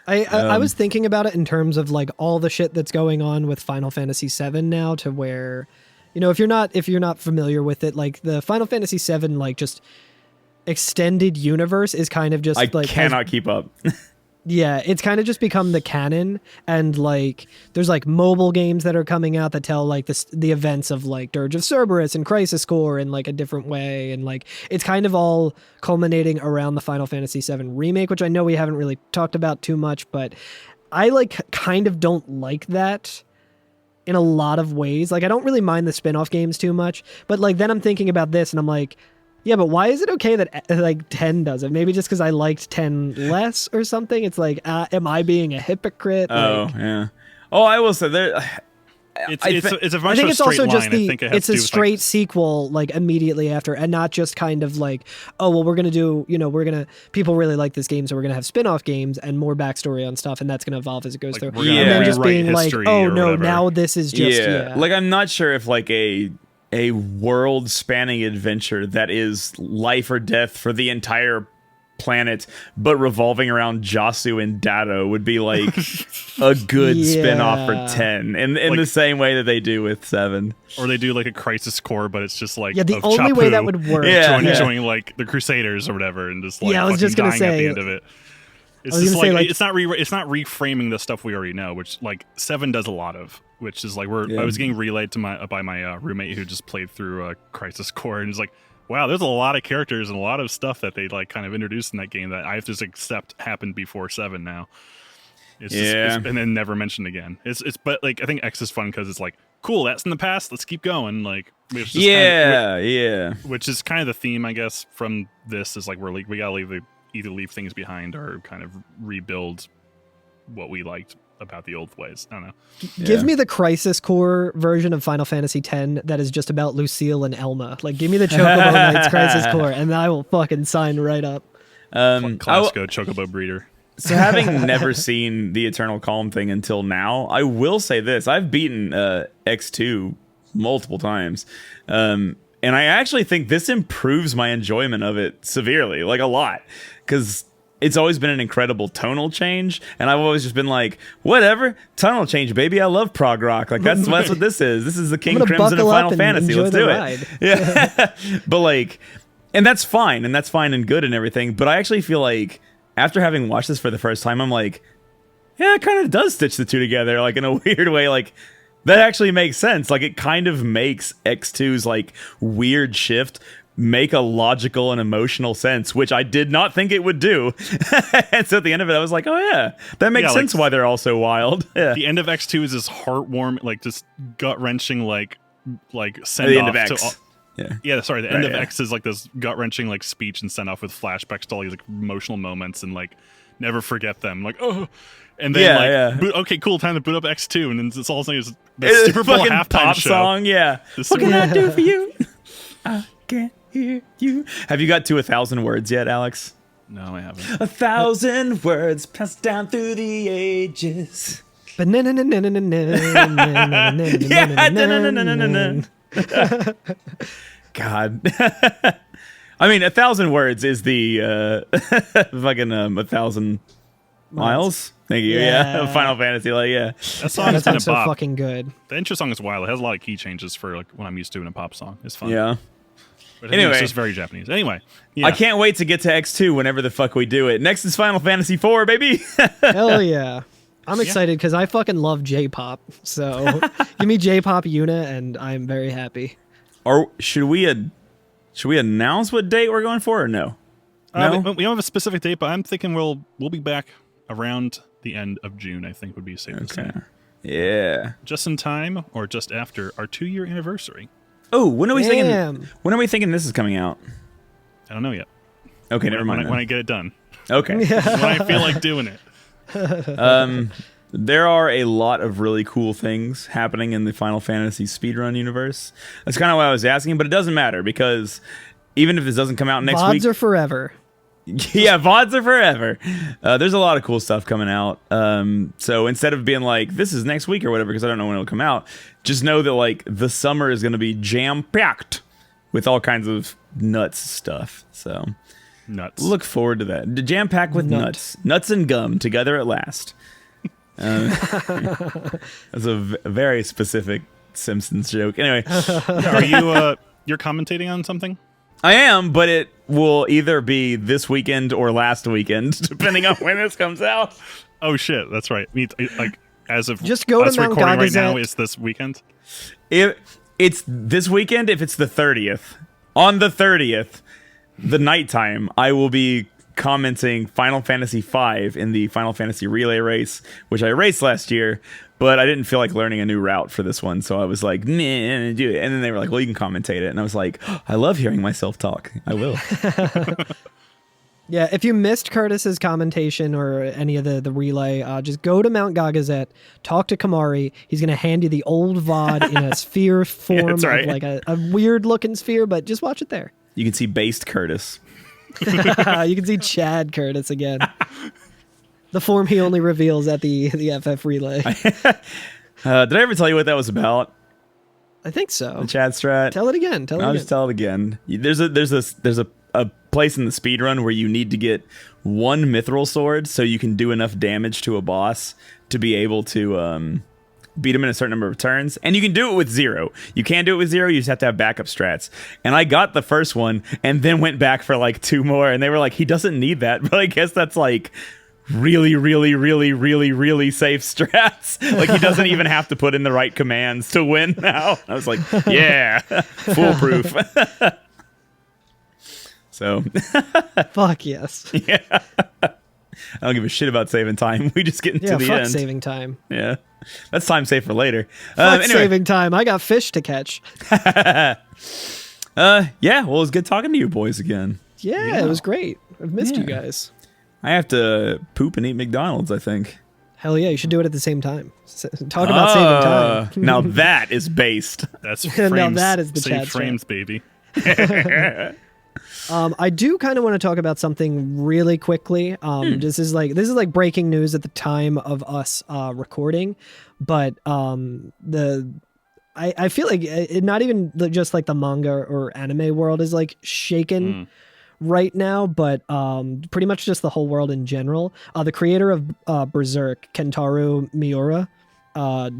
I was thinking about it in terms of like all the shit that's going on with Final Fantasy VII now, to where, you know, if you're not familiar with it, like the Final Fantasy VII like just extended universe is kind of just I cannot keep up. Yeah, it's kind of just become the canon, and like there's like mobile games that are coming out that tell like the events of like Dirge of Cerberus and Crisis Core in like a different way, and like it's kind of all culminating around the Final Fantasy VII remake, which I know we haven't really talked about too much, but I like kind of don't like that in a lot of ways. Like I don't really mind the spin-off games too much, but like then I'm thinking about this and I'm like, yeah, but why is it okay that like 10 does it? Maybe just because I liked 10 less or something. It's like, am I being a hypocrite? Oh, like, yeah. Oh, I will say there. It's a I think it's also just it's a straight like, sequel like immediately after, and not just kind of like, oh well, we're gonna do, you know, people really like this game, so we're gonna have spin-off games and more backstory on stuff, and that's gonna evolve as it goes through. Yeah. And then just being like, oh no, whatever. now this is just Like I'm not sure if like a world-spanning adventure that is life or death for the entire planet, but revolving around Jasu and Datto would be like a good spin-off for 10, in like, the same way that they do with 7. Or they do like a Crisis Core, but it's just like the only way that would work. Joining like the Crusaders or whatever, and just like I was just gonna dying say at the end of it. It's just like it's not reframing the stuff we already know, which like 7 does a lot of. Which is like I was getting relayed to by my roommate who just played through Crisis Core, and he's like, wow, there's a lot of characters and a lot of stuff that they like kind of introduced in that game that I have to just accept happened before 7 now. It's just, and then never mentioned again. But like I think X is fun because it's like, cool, that's in the past, let's keep going. Like which is kind of the theme, I guess, from this is like we gotta either leave things behind or kind of rebuild what we liked about the old ways. I don't know. Give me the Crisis Core version of Final Fantasy X that is just about Lucille and Elma. Like, give me the Chocobo Knights Crisis Core, and I will fucking sign right up. Classico Chocobo breeder. So having never seen the Eternal Calm thing until now, I will say this. I've beaten X2 multiple times. And I actually think this improves my enjoyment of it severely, like a lot. Because it's always been an incredible tonal change, and I've always just been like, whatever, tonal change, baby. I love prog rock. Like that's what this is. This is the King Crimson of Final Fantasy. Let's do it. Yeah, but like, and that's fine, and good and everything. But I actually feel like after having watched this for the first time, I'm like, yeah, it kind of does stitch the two together, like in a weird way. Like that actually makes sense. Like it kind of makes X2's like weird shift make a logical and emotional sense, which I did not think it would do. And so at the end of it, I was like, oh yeah, that makes sense why they're all so wild. Yeah. The end of X2 is this heartwarming, like just gut-wrenching, like like send the off end of to X. all, Yeah. yeah, sorry, the end of yeah. X is like this gut-wrenching like speech and send off with flashbacks to all these like emotional moments and like never forget them. Like, oh, and then okay, cool, time to boot up X2, and then it's all it's the It's Super Bowl fucking halftime pop show. song, yeah. The What Super can Bowl- I do for you? I can't hear you. Have you got to 1,000 words yet, Alex? No, I haven't. 1,000 words passed down through the ages. Yeah. God. I mean, 1,000 words is the fucking 1,000 miles. Thank you. Yeah. Yeah. Final Fantasy, like, yeah. That song has That been a sounds so bop. fucking good. The intro song is wild. It has a lot of key changes for like what I'm used to in a pop song. It's fun. Yeah. But I think Anyway. it's just very Japanese. Anyway, yeah. I can't wait to get to X2 whenever the fuck we do it. Next is Final Fantasy IV, baby. Hell yeah. I'm excited because I fucking love J-pop. So give me J-pop Yuna and I'm very happy. Or should we announce what date we're going for or no? No? We don't have a specific date, but I'm thinking we'll be back around the end of June. I think would be safe to say. Yeah. Just in time or just after our 2-year anniversary. Oh, when are we thinking? Damn. When are we thinking this is coming out? I don't know yet. Okay, never mind. When I get it done. Okay. When I feel like doing it. There are a lot of really cool things happening in the Final Fantasy speedrun universe. That's kind of why I was asking, but it doesn't matter because even if this doesn't come out next week, VODs are forever. yeah, VODs are forever. There's a lot of cool stuff coming out. So instead of being like, this is next week or whatever, because I don't know when it'll come out, just know that like the summer is going to be jam-packed with all kinds of nuts stuff. So Nuts. look forward to that. Jam-packed with nuts. Nuts and gum together at last. That's a very specific Simpsons joke. Anyway, Are you you're commentating on something? I am, but it will either be this weekend or last weekend, depending on when this comes out. Oh shit, that's right. Like as of Just go to us Mount recording right now, Gagazet. it's this weekend. If it's this weekend, if it's the 30th, on the 30th, the nighttime, I will be commenting Final Fantasy V in the Final Fantasy Relay race, which I raced last year, but I didn't feel like learning a new route for this one, so I was like, nah, do it. And then they were like, well, you can commentate it. And I was like, oh, I love hearing myself talk. I will. Yeah, if you missed Curtis's commentation or any of the relay, just go to Mount Gagazet, talk to Kamari. He's going to hand you the old VOD in a sphere form, that's right. of like a weird-looking sphere, but just watch it there. You can see based Curtis. You can see Chad Curtis again. The form he only reveals at the FF relay. Did I ever tell you what that was about? I think so. The Chad strat? Tell it again. I'll just tell it again. There's a place in the speedrun where you need to get one mithril sword so you can do enough damage to a boss to be able to beat him in a certain number of turns. And you can do it with 0. You can do it with 0, you just have to have backup strats. And I got the first one and then went back for like 2 more, and they were like, he doesn't need that. But I guess that's like really, really, really, really, really safe strats. Like he doesn't even have to put in the right commands to win now. I was like, yeah, foolproof. So Fuck yes. yeah. I don't give a shit about saving time. We just get into Yeah, the fuck end. saving time. Yeah. That's time saved for later. Fuck Anyway. saving time. I got fish to catch. Yeah, well, it was good talking to you boys again. Yeah, it was great. I've missed you Yeah. guys. I have to poop and eat McDonald's, I think. Hell yeah, you should do it at the same time. Talk about saving time. Now that is based. That's Now frames. that is the Save Chad frames, baby. I do kind of want to talk about something really quickly. This is like breaking news at the time of us recording, but I feel like it not even just like the manga or anime world is like shaken right now, but pretty much just the whole world in general. The creator of Berserk, Kentaro Miura,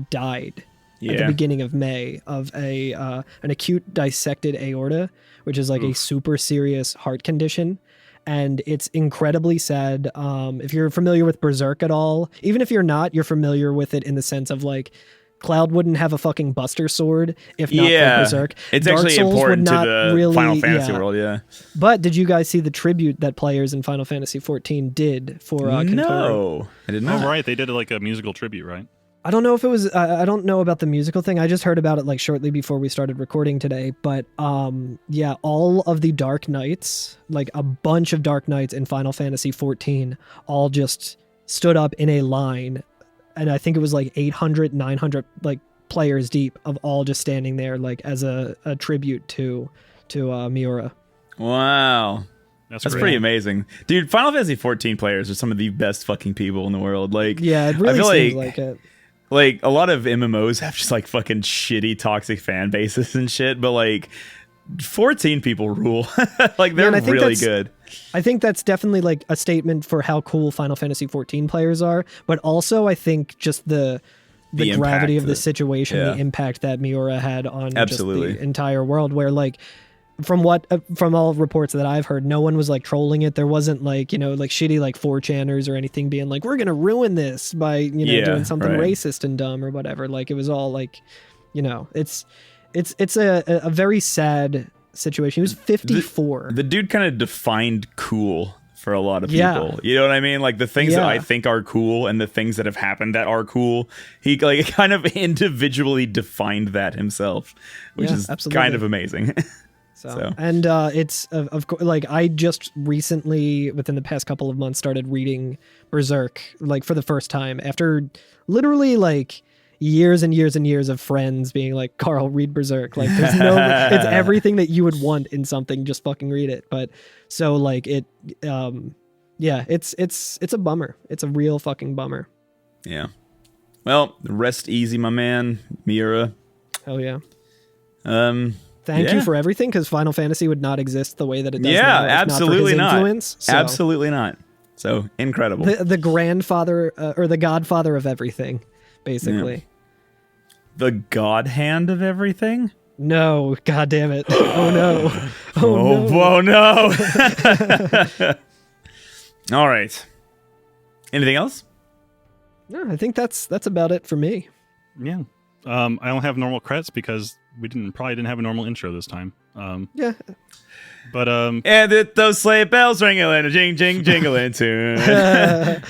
died at the beginning of May of an acute dissected aorta, which is like a super serious heart condition. And it's incredibly sad. If you're familiar with Berserk at all, even if you're not, you're familiar with it in the sense of like, Cloud wouldn't have a fucking Buster Sword if not for Berserk. It's Dark actually Souls important would to not the really, Final Fantasy world, yeah. But did you guys see the tribute that players in Final Fantasy XIV did for Kentaro? No, I did not. Oh, right. They did like a musical tribute, right? I don't know if it was. I don't know about the musical thing. I just heard about it like shortly before we started recording today. But yeah, all of the Dark Knights, like a bunch of Dark Knights in Final Fantasy XIV, all just stood up in a line, and I think it was like 800, 900 like players deep of all just standing there like as a tribute to Miura. Wow. That's pretty amazing. Dude, Final Fantasy 14 players are some of the best fucking people in the world. Like, yeah, it really I feel seems like it. Like, a lot of MMOs have just, like, fucking shitty, toxic fan bases and shit, but, like, 14 people rule. Like, they're really good. I think that's definitely, like, a statement for how cool Final Fantasy 14 players are, but also I think just the gravity of the situation, the impact that Miura had on just the entire world, where, like, from all reports that I've heard, no one was like trolling it. There wasn't like, like shitty like 4chaners or anything being like, we're going to ruin this by, doing something racist and dumb or whatever. Like it was all like, it's a very sad situation. He was 54. The dude kind of defined cool for a lot of people. You know what I mean? Like the things that I think are cool and the things that have happened that are cool, he like kind of individually defined that himself, which is kind of amazing. So. And it's of course, like I just recently within the past couple of months started reading Berserk like for the first time after literally like years and years and years of friends being like, Carl, read Berserk. Like there's it's everything that you would want in something, just fucking read it. But so like it it's a bummer. It's a real fucking bummer. Yeah. Well, rest easy, my man, Miura. Hell yeah. Thank you for everything, because Final Fantasy would not exist the way that it does now. Absolutely not. Influence, so. Absolutely not. So incredible. The grandfather or the godfather of everything, basically. Yeah. The god hand of everything? No, god damn it. Oh no. Oh no. All right. Anything else? No, I think that's about it for me. Yeah. I don't have normal credits because we probably didn't have a normal intro this time. Yeah. But and those sleigh bells ringing, jing jing jingling tune.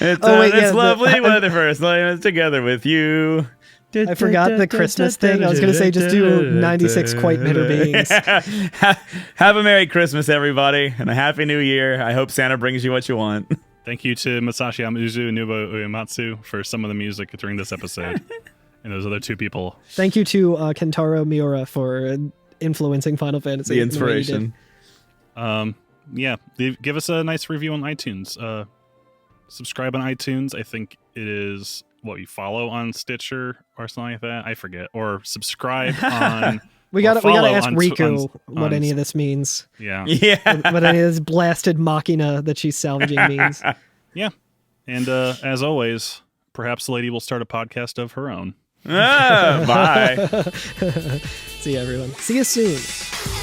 It's lovely weather for us together with you. I forgot the Christmas thing. I was going to say just do 96 quite bitter beings. Have a Merry Christmas, everybody, and a Happy New Year. I hope Santa brings you what you want. Thank you to Masashi Amuzu and Nubo Uematsu for some of the music during this episode. And those other two people. Thank you to Kentaro Miura for influencing Final Fantasy. The inspiration. Yeah, give us a nice review on iTunes. Subscribe on iTunes. I think it is what you follow on Stitcher or something like that. I forget. Or subscribe on. we gotta ask Riku what any of this means. Yeah. What any of this blasted machina that she's salvaging means. Yeah. And as always, perhaps the lady will start a podcast of her own. Bye. See you, everyone. See you soon.